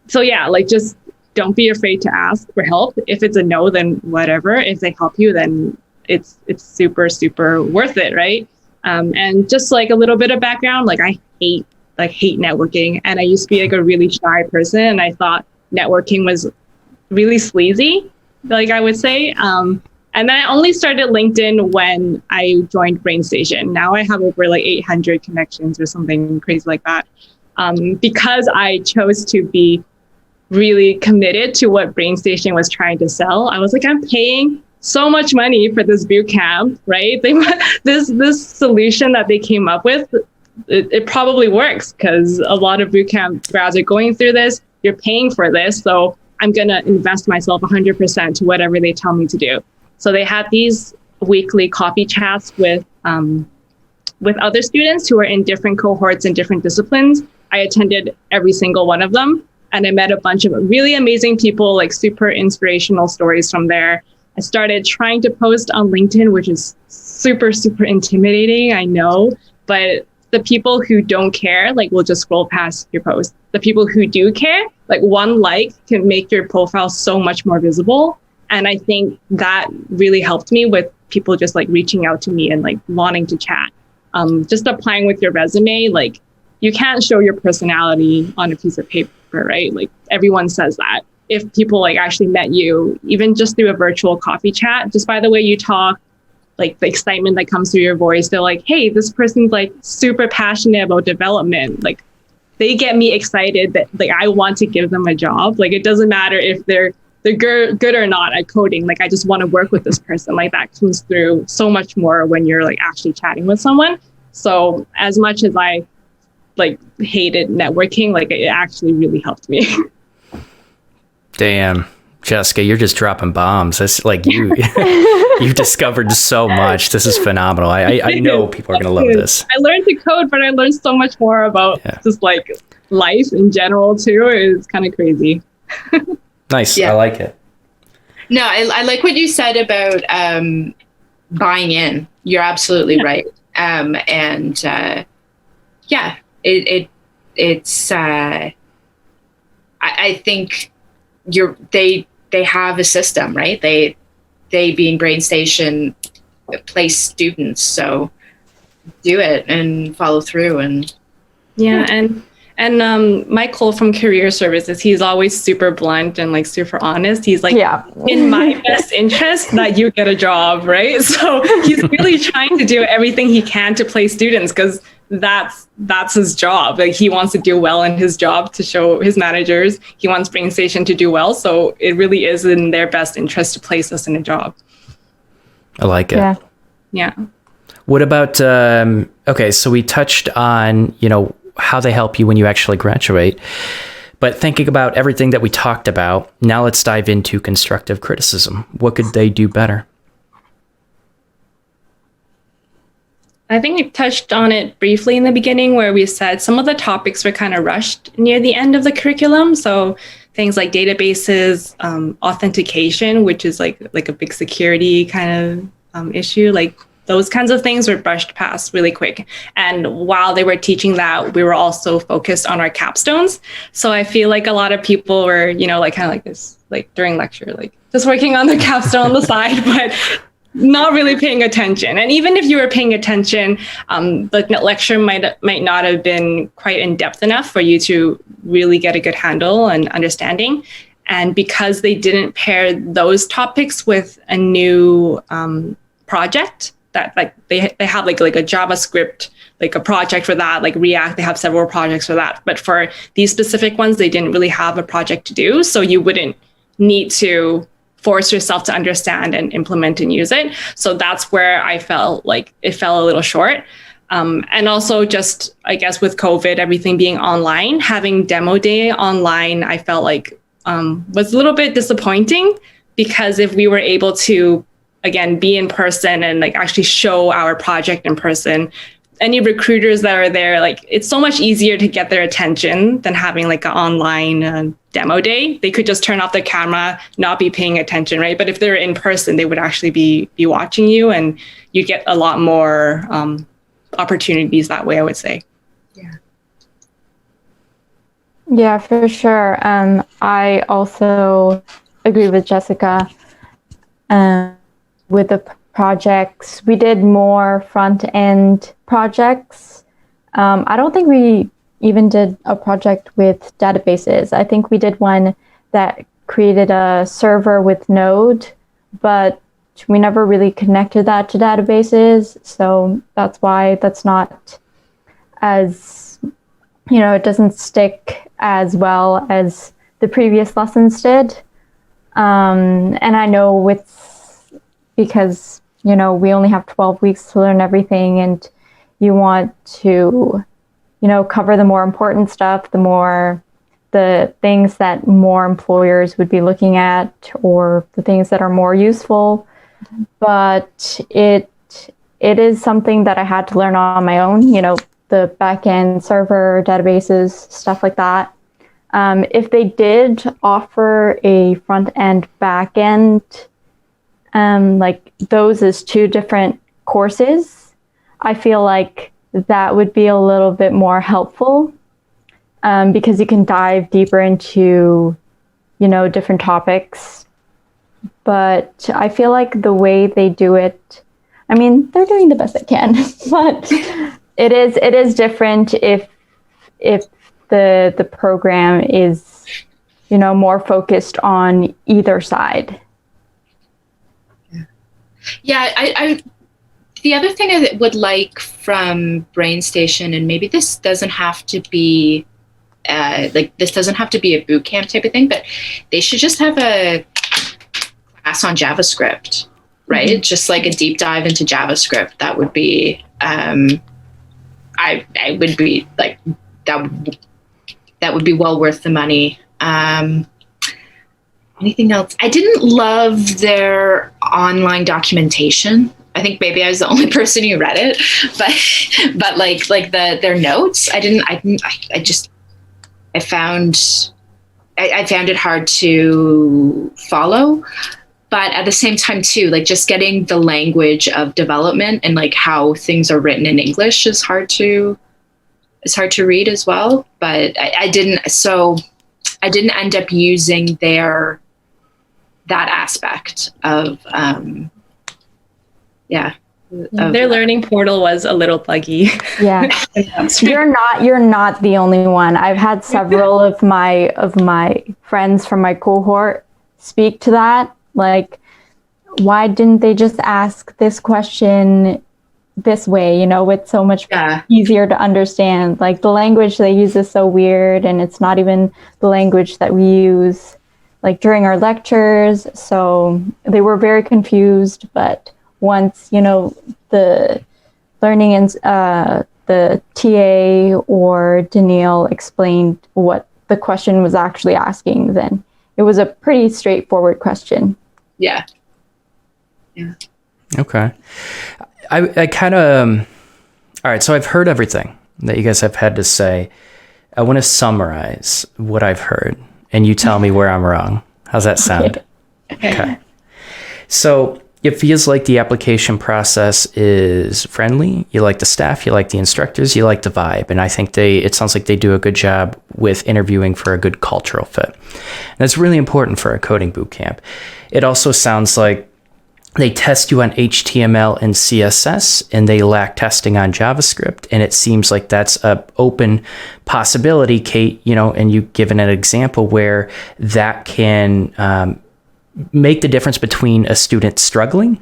So yeah, like just don't be afraid to ask for help. If it's a no, then whatever. If they help you, then it's super, super worth it, right? And just like a little bit of background, like I hate networking. And I used to be like a really shy person. And I thought networking was really sleazy, like I would say. And then I only started LinkedIn when I joined Brainstation. Now I have over like 800 connections or something crazy like that. Because I chose to be really committed to what Brainstation was trying to sell. I was like, I'm paying so much money for this bootcamp, right? This solution that they came up with, it probably works because a lot of bootcamp grads are going through this. You're paying for this, so I'm gonna invest myself 100% to whatever they tell me to do. So they had these weekly coffee chats with other students who are in different cohorts and different disciplines. I attended every single one of them. And I met a bunch of really amazing people, like super inspirational stories from there. I started trying to post on LinkedIn, which is super, super intimidating, I know. But the people who don't care, like, will just scroll past your post. The people who do care, like one like can make your profile so much more visible. And I think that really helped me with people just like reaching out to me and like wanting to chat. Just applying with your resume, like you can't show your personality on a piece of paper, right? Like everyone says that. If people like actually met you, even just through a virtual coffee chat, just by the way you talk, like the excitement that comes through your voice, they're like, hey, this person's like super passionate about development. Like they get me excited that like I want to give them a job. Like it doesn't matter if they're good or not at coding. Like I just want to work with this person. Like that comes through so much more when you're like actually chatting with someone. So as much as I like hated networking, like it actually really helped me. Damn, Jessica, you're just dropping bombs. That's like you've discovered so much. This is phenomenal. I know people are going to love this. I learned to code, but I learned so much more about just like life in general too. It's kind of crazy. Nice. Yeah. I like it. No, I like what you said about buying in. You're absolutely right. It's I think they have a system, right? They being Brainstation place students, so do it and follow through. And Michael from Career Services, he's always super blunt and like super honest. He's like, in my best interest that you get a job, right? So he's really trying to do everything he can to place students because that's his job. Like he wants to do well in his job to show his managers. He wants Brainstation to do well. So it really is in their best interest to place us in a job. I like it. Yeah. What about, okay, so we touched on, how they help you when you actually graduate. But thinking about everything that we talked about, now let's dive into constructive criticism. What could they do better? I think we touched on it briefly in the beginning where we said some of the topics were kind of rushed near the end of the curriculum. So things like databases, authentication, which is like a big security kind of issue, like those kinds of things were brushed past really quick. And while they were teaching that, we were also focused on our capstones. So I feel like a lot of people were, like kind of like this, like during lecture, like just working on the capstone on the side, but not really paying attention. And even if you were paying attention, the lecture might not have been quite in depth enough for you to really get a good handle and understanding. And because they didn't pair those topics with a new project, that like they have like a JavaScript, like a project for that, like React, they have several projects for that. But for these specific ones, they didn't really have a project to do. So you wouldn't need to force yourself to understand and implement and use it. So that's where I felt like it fell a little short. And also just, I guess with COVID, everything being online, having demo day online, I felt like was a little bit disappointing, because if we were able to, again, be in person and like actually show our project in person, any recruiters that are there, like it's so much easier to get their attention than having like an online demo day. They could just turn off their camera, not be paying attention, right? But if they're in person, they would actually be watching you, and you'd get a lot more opportunities that way, I would say. Yeah, for sure. I also agree with Jessica. With the projects, we did more front-end projects. I don't think we even did a project with databases. I think we did one that created a server with Node, but we never really connected that to databases. So that's why that's not as, it doesn't stick as well as the previous lessons did. And I know because, we only have 12 weeks to learn everything, and you want to, cover the more important stuff, the things that more employers would be looking at, or the things that are more useful. But it is something that I had to learn on my own, the backend server, databases, stuff like that. If they did offer a front-end, back-end, like those as two different courses, I feel like that would be a little bit more helpful, because you can dive deeper into, different topics. But I feel like the way they do it, they're doing the best they can, but it is different if the program is, more focused on either side. Yeah, I the other thing I would like from Brainstation, and maybe this doesn't have to be this doesn't have to be a boot camp type of thing, but they should just have a class on JavaScript, right? Mm-hmm. Just like a deep dive into JavaScript. That would be I would be like that would be well worth the money. Anything else? I didn't love their online documentation. I think maybe I was the only person who read it, but like their notes, I found it hard to follow. But at the same time too, like just getting the language of development and like how things are written in English is hard to read as well. But I didn't end up using that aspect of their learning portal was a little buggy. Yeah. You're not the only one. I've had several of my friends from my cohort speak to that. Like, why didn't they just ask this question this way? It's so much easier to understand. Like, the language they use is so weird, and it's not even the language that we use like during our lectures. So they were very confused, but once, the learning and the TA or Danielle explained what the question was actually asking, then it was a pretty straightforward question. Yeah. Okay. I kind of, all right, so I've heard everything that you guys have had to say. I want to summarize what I've heard, and you tell me where I'm wrong. How's that sound? Okay. So it feels like the application process is friendly. You like the staff, you like the instructors, you like the vibe. And I think it sounds like they do a good job with interviewing for a good cultural fit. And that's really important for a coding bootcamp. It also sounds like they test you on HTML and CSS, and they lack testing on JavaScript. And it seems like that's an open possibility, Kate, and you've given an example where that can make the difference between a student struggling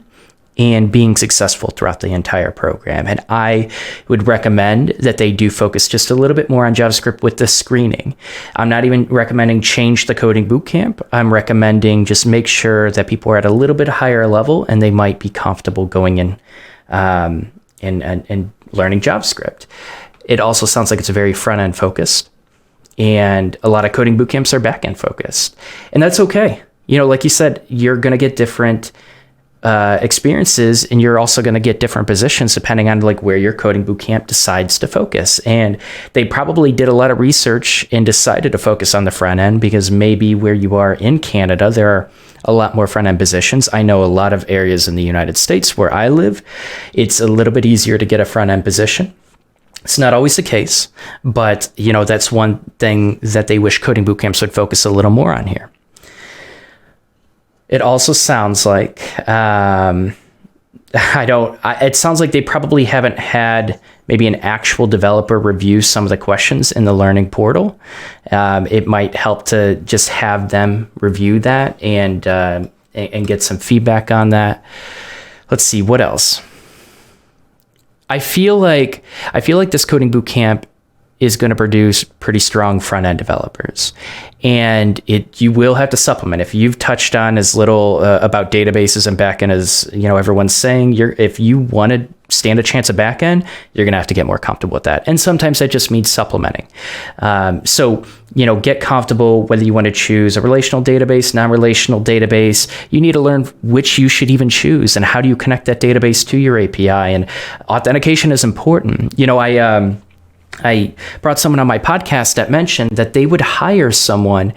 and being successful throughout the entire program. And I would recommend that they do focus just a little bit more on JavaScript with the screening. I'm not even recommending change the coding bootcamp. I'm recommending just make sure that people are at a little bit higher level and they might be comfortable going in and learning JavaScript. It also sounds like it's very front-end focused, and a lot of coding bootcamps are back-end focused. And that's okay. Like you said, you're going to get different experiences, and you're also going to get different positions depending on like where your coding bootcamp decides to focus. And they probably did a lot of research and decided to focus on the front end because maybe where you are in Canada, there are a lot more front end positions. I know a lot of areas in the United States where I live, it's a little bit easier to get a front end position. It's not always the case, but that's one thing that they wish coding bootcamps would focus a little more on here. It also sounds like it sounds like they probably haven't had maybe an actual developer review some of the questions in the learning portal. It might help to just have them review that and get some feedback on that. Let's see, what else? I feel like this coding bootcamp is going to produce pretty strong front-end developers. And you will have to supplement. If you've touched on as little about databases and backend as everyone's saying, if you want to stand a chance at backend, you're going to have to get more comfortable with that. And sometimes that just means supplementing. So get comfortable whether you want to choose a relational database, non-relational database. You need to learn which you should even choose and how do you connect that database to your API. And authentication is important. I brought someone on my podcast that mentioned that they would hire someone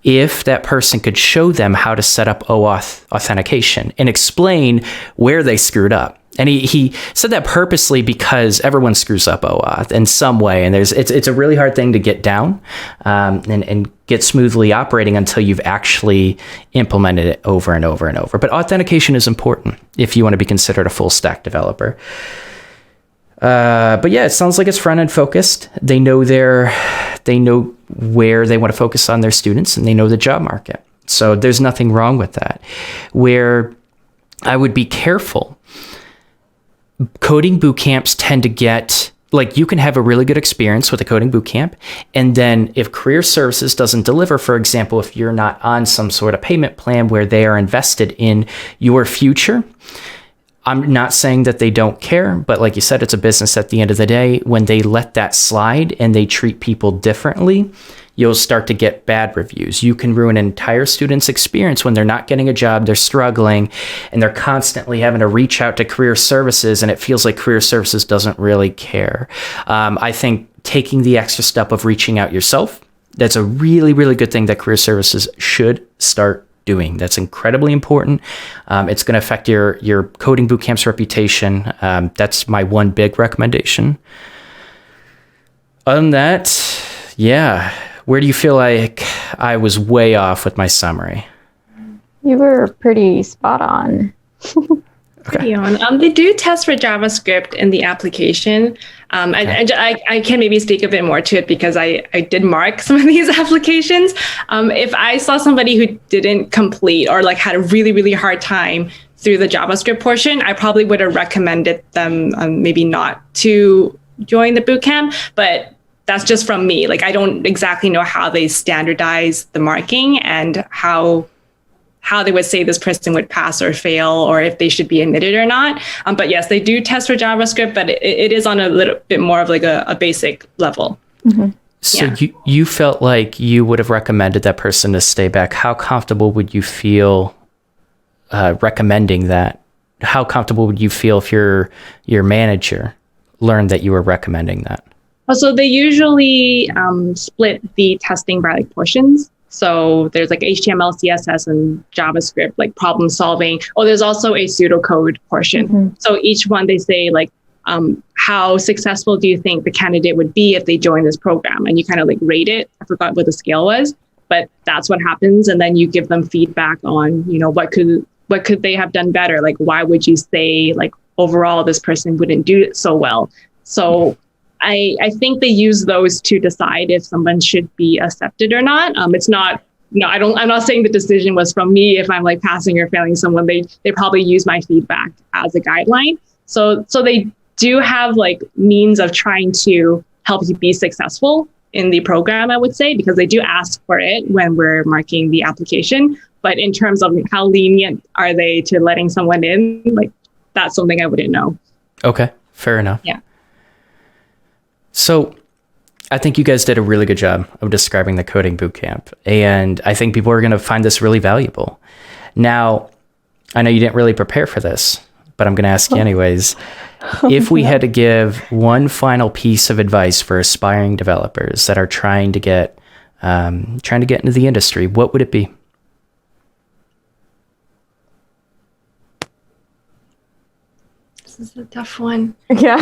if that person could show them how to set up OAuth authentication and explain where they screwed up. And he said that purposely because everyone screws up OAuth in some way. And it's a really hard thing to get down and get smoothly operating until you've actually implemented it over and over and over. But authentication is important if you want to be considered a full stack developer. But yeah, it sounds like it's front-end focused. They know where they want to focus on their students, and they know the job market. So there's nothing wrong with that. Where I would be careful, coding bootcamps tend to get, like, you can have a really good experience with a coding bootcamp, and then if career services doesn't deliver, for example, if you're not on some sort of payment plan where they are invested in your future, I'm not saying that they don't care, but like you said, it's a business at the end of the day. When they let that slide and they treat people differently, you'll start to get bad reviews. You can ruin an entire student's experience when they're not getting a job, they're struggling, and they're constantly having to reach out to career services, and it feels like career services doesn't really care. I think taking the extra step of reaching out yourself, that's a really, really good thing that career services should start doing. That's incredibly important. It's going to affect your coding bootcamp's reputation. That's my one big recommendation. Other than that, yeah. Where do you feel like I was way off with my summary? You were pretty spot on. Okay. They do test for JavaScript in the application. And I can maybe speak a bit more to it because I did mark some of these applications. If I saw somebody who didn't complete or like had a really, really hard time through the JavaScript portion, I probably would have recommended them maybe not to join the bootcamp, but that's just from me. Like, I don't exactly know how they standardize the marking and how they would say this person would pass or fail, or if they should be admitted or not. But yes, they do test for JavaScript, but it is on a little bit more of like a basic level. Mm-hmm. So yeah. You felt like you would have recommended that person to stay back. How comfortable would you feel recommending that? How comfortable would you feel if your manager learned that you were recommending that? So they usually split the testing by like portions. So there's like HTML, CSS, and JavaScript, like problem solving. Oh, there's also a pseudocode portion. Mm-hmm. So each one they say like, how successful do you think the candidate would be if they join this program? And you kind of like rate it. I forgot what the scale was, but that's what happens. And then you give them feedback on, what could they have done better? Like, why would you say like overall this person wouldn't do it so well? So I think they use those to decide if someone should be accepted or not. It's not no, I'm not saying the decision was from me. If I'm like passing or failing someone, they probably use my feedback as a guideline. So they do have like means of trying to help you be successful in the program, I would say, because they do ask for it when we're marking the application. But in terms of how lenient are they to letting someone in, like that's something I wouldn't know. Okay, fair enough. Yeah. So I think you guys did a really good job of describing the coding bootcamp, and I think people are going to find this really valuable. Now, I know you didn't really prepare for this, but I'm going to ask you anyways. If we had to give one final piece of advice for aspiring developers that are trying to get into the industry, what would it be? This is a tough one. Yeah.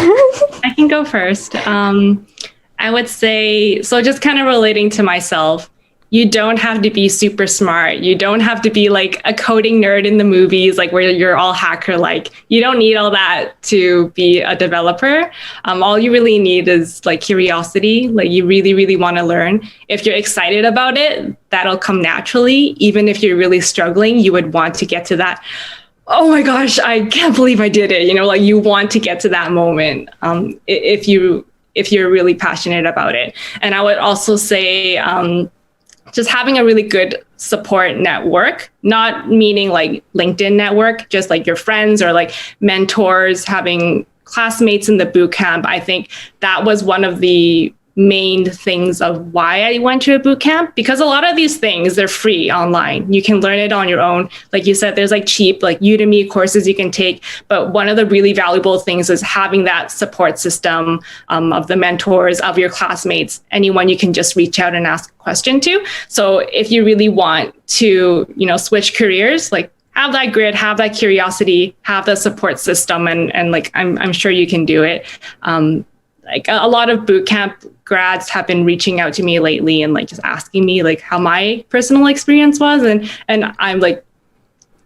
I can go first. I would say, so just kind of relating to myself, you don't have to be super smart. You don't have to be like a coding nerd in the movies, like where you're all hacker-like. You don't need all that to be a developer. All you really need is like curiosity. Like you really, really want to learn. If you're excited about it, that'll come naturally. Even if you're really struggling, you would want to get to that. Oh my gosh, I can't believe I did it. You know, like you want to get to that moment if you're really passionate about it. And I would also say, just having a really good support network, not meaning like LinkedIn network, just like your friends or like mentors, having classmates in the boot camp. I think that was one of the main things of why I went to a boot camp, because a lot of these things, they're free online. You can learn it on your own. Like you said, there's like cheap, like Udemy courses you can take. But one of the really valuable things is having that support system of the mentors, of your classmates, anyone you can just reach out and ask a question to. So if you really want to, switch careers, like have that grit, have that curiosity, have the support system, and like I'm sure you can do it. Like a lot of bootcamp grads have been reaching out to me lately and like just asking me like how my personal experience was, and I'm like,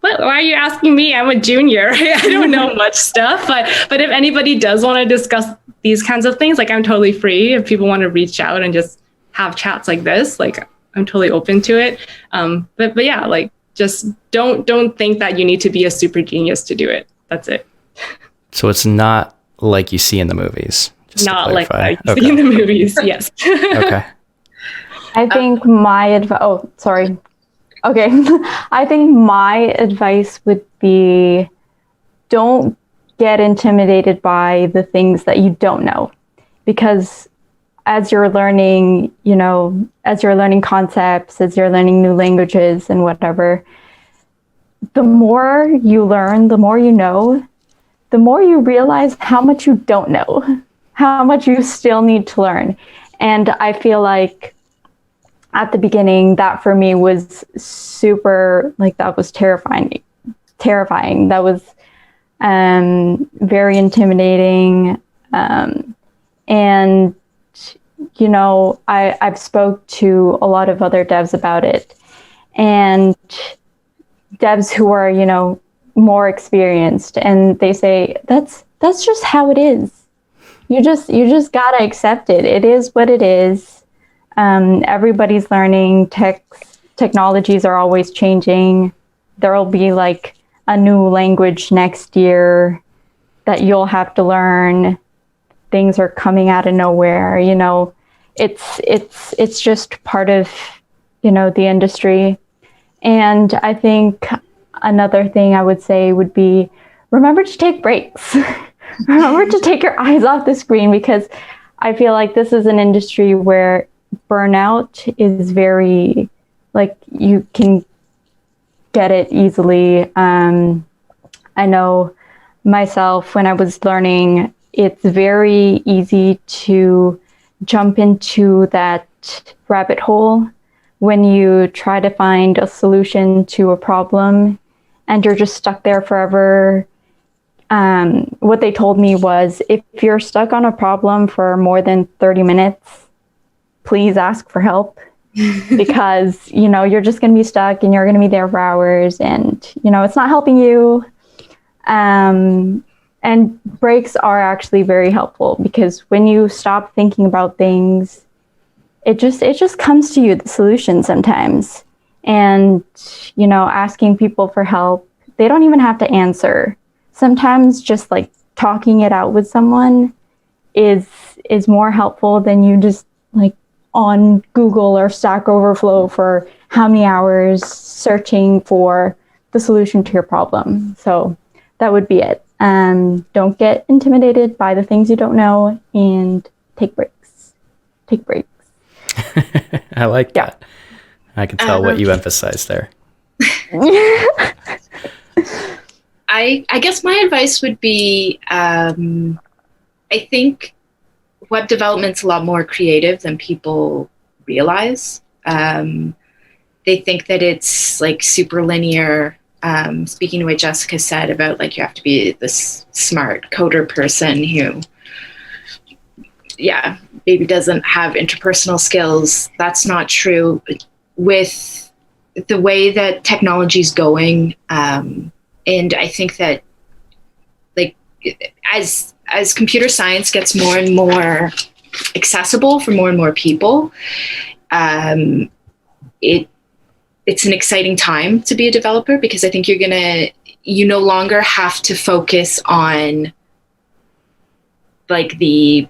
what? Why are you asking me? I'm a junior. I don't know much stuff, but if anybody does want to discuss these kinds of things, like I'm totally free. If people want to reach out and just have chats like this, like I'm totally open to it. But yeah, like just don't think that you need to be a super genius to do it. That's it. So it's not like you see in the movies. Not like I see in the movies, yes. Okay. I think my advice, sorry. Okay. I think my advice would be don't get intimidated by the things that you don't know. Because as you're learning, as you're learning concepts, as you're learning new languages and whatever, the more you learn, the more you know, the more you realize how much you don't know, how much you still need to learn. And I feel like at the beginning, that for me was super, like that was terrifying. That was very intimidating. And, I've spoke to a lot of other devs about it, and devs who are, more experienced, and they say, that's just how it is. You just gotta accept it. It is what it is. Everybody's learning. Technologies are always changing. There'll be like a new language next year that you'll have to learn. Things are coming out of nowhere. It's just part of, the industry. And I think another thing I would say would be, remember to take breaks. Remember to take your eyes off the screen, because I feel like this is an industry where burnout is very, like, you can get it easily. I know myself, when I was learning, it's very easy to jump into that rabbit hole when you try to find a solution to a problem and you're just stuck there forever. What they told me was, if you're stuck on a problem for more than 30 minutes, please ask for help, because, you're just going to be stuck and you're going to be there for hours, and, it's not helping you. And breaks are actually very helpful, because when you stop thinking about things, it just comes to you, the solution sometimes. and, asking people for help. They don't even have to answer. Sometimes just like talking it out with someone is more helpful than you just like on Google or Stack Overflow for how many hours searching for the solution to your problem. So that would be it. Don't get intimidated by the things you don't know, and take breaks. Take breaks. I like that. I can tell what you emphasize there. I guess my advice would be, I think web development's a lot more creative than people realize. They think that it's like super linear. Speaking to what Jessica said about like you have to be this smart coder person who, maybe doesn't have interpersonal skills. That's not true. With the way that technology is going, and I think that like as computer science gets more and more accessible for more and more people, it's an exciting time to be a developer, because I think you no longer have to focus on like the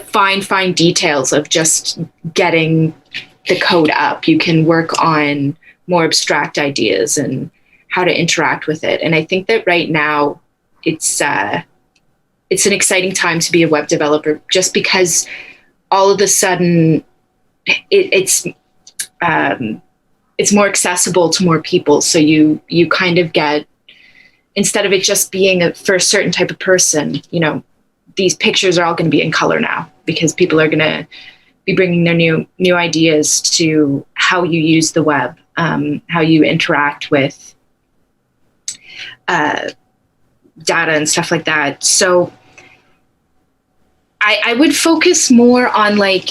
fine details of just getting the code up. You can work on more abstract ideas and how to interact with it. And I think that right now it's an exciting time to be a web developer, just because all of a sudden it's more accessible to more people. So you kind of get, instead of it just being for a certain type of person, these pictures are all going to be in color now, because people are going to be bringing their new ideas to how you use the web, how you interact with data and stuff like that. So I would focus more on like,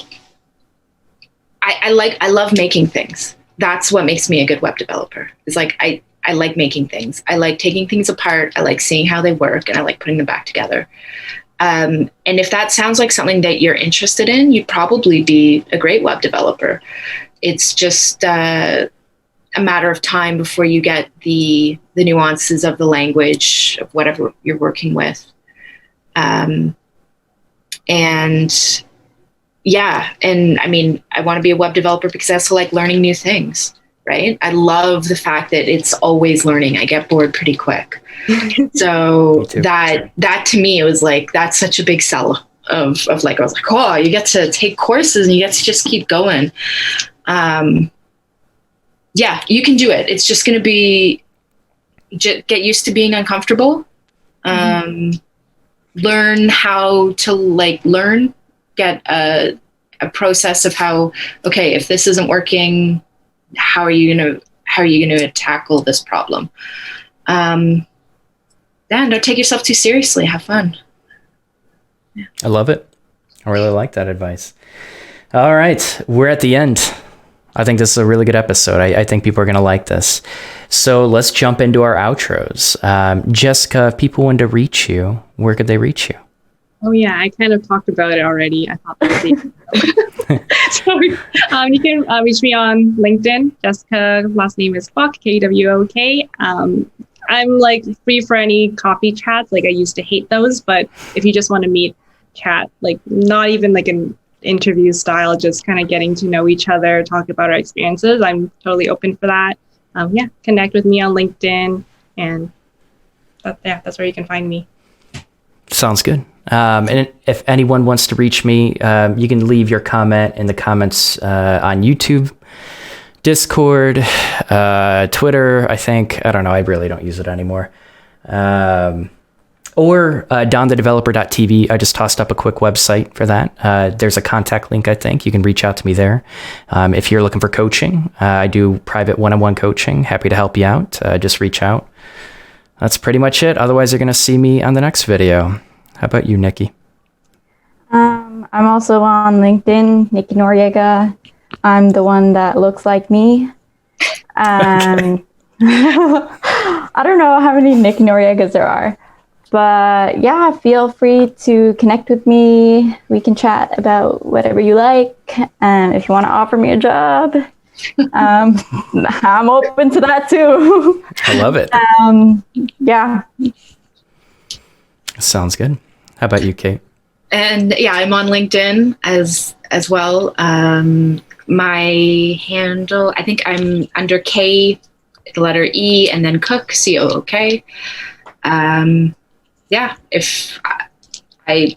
I love making things. That's what makes me a good web developer. It's like, I like making things. I like taking things apart. I like seeing how they work, and I like putting them back together. And if that sounds like something that you're interested in, you'd probably be a great web developer. It's just a matter of time before you get the nuances of the language of whatever you're working with. And I mean, I want to be a web developer because I also like learning new things, right? I love the fact that it's always learning. I get bored pretty quick. So that to me, it was like, that's such a big sell of like, I was like, oh, you get to take courses and you get to just keep going. You can do it. It's just going to be, get used to being uncomfortable. Learn how to learn, get a process of how, okay, if this isn't working, how are you going to tackle this problem? Don't take yourself too seriously. Have fun. Yeah. I love it. I really like that advice. All right. We're at the end. I think this is a really good episode. I think people are going to like this. So let's jump into our outros. Jessica, if people wanted to reach you, where could they reach you? Oh yeah, I kind of talked about it already. I thought that was so you can reach me on LinkedIn. Jessica, last name is Kwok, Kwok. I'm like free for any coffee chats. Like I used to hate those, but if you just want to meet, chat, like not even like an interview style, just kind of getting to know each other, talk about our experiences, I'm totally open for that. Connect with me on LinkedIn, and that's where you can find me. Sounds good. And if anyone wants to reach me, you can leave your comment in the comments on YouTube, Discord, Twitter, I think. I don't know. I really don't use it anymore. Or DonTheDeveloper.tv. I just tossed up a quick website for that. There's a contact link, I think. You can reach out to me there. If you're looking for coaching, I do private one-on-one coaching. Happy to help you out. Just reach out. That's pretty much it. Otherwise, you're going to see me on the next video. How about you, Nikki? I'm also on LinkedIn, Nikki Noriega. I'm the one that looks like me. I don't know how many Nikki Noriegas there are. But yeah, feel free to connect with me. We can chat about whatever you like. And if you want to offer me a job, I'm open to that too. I love it. Yeah. Sounds good. How about you, Kate? And yeah, I'm on LinkedIn as well. My handle, I think I'm under K, the letter E, and then Cook, COOK. Yeah, if I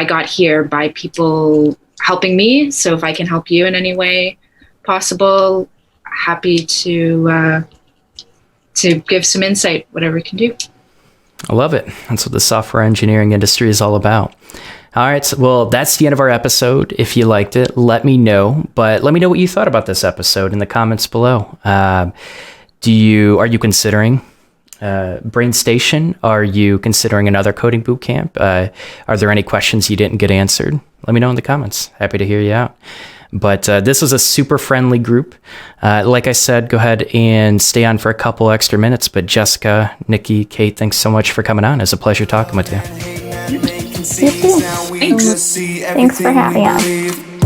got here by people helping me. So if I can help you in any way possible, happy to give some insight, whatever we can do. I love it. That's what the software engineering industry is all about. All right. So, well, that's the end of our episode. If you liked it, let me know. But let me know what you thought about this episode in the comments below. Are you considering Brainstation? Are you considering another coding bootcamp? Are there any questions you didn't get answered? Let me know in the comments. Happy to hear you out. But this was a super friendly group. Like I said, go ahead and stay on for a couple extra minutes. But Jessica, Nikki, Kate, thanks so much for coming on. It was a pleasure talking with you. You too. Thanks for having us.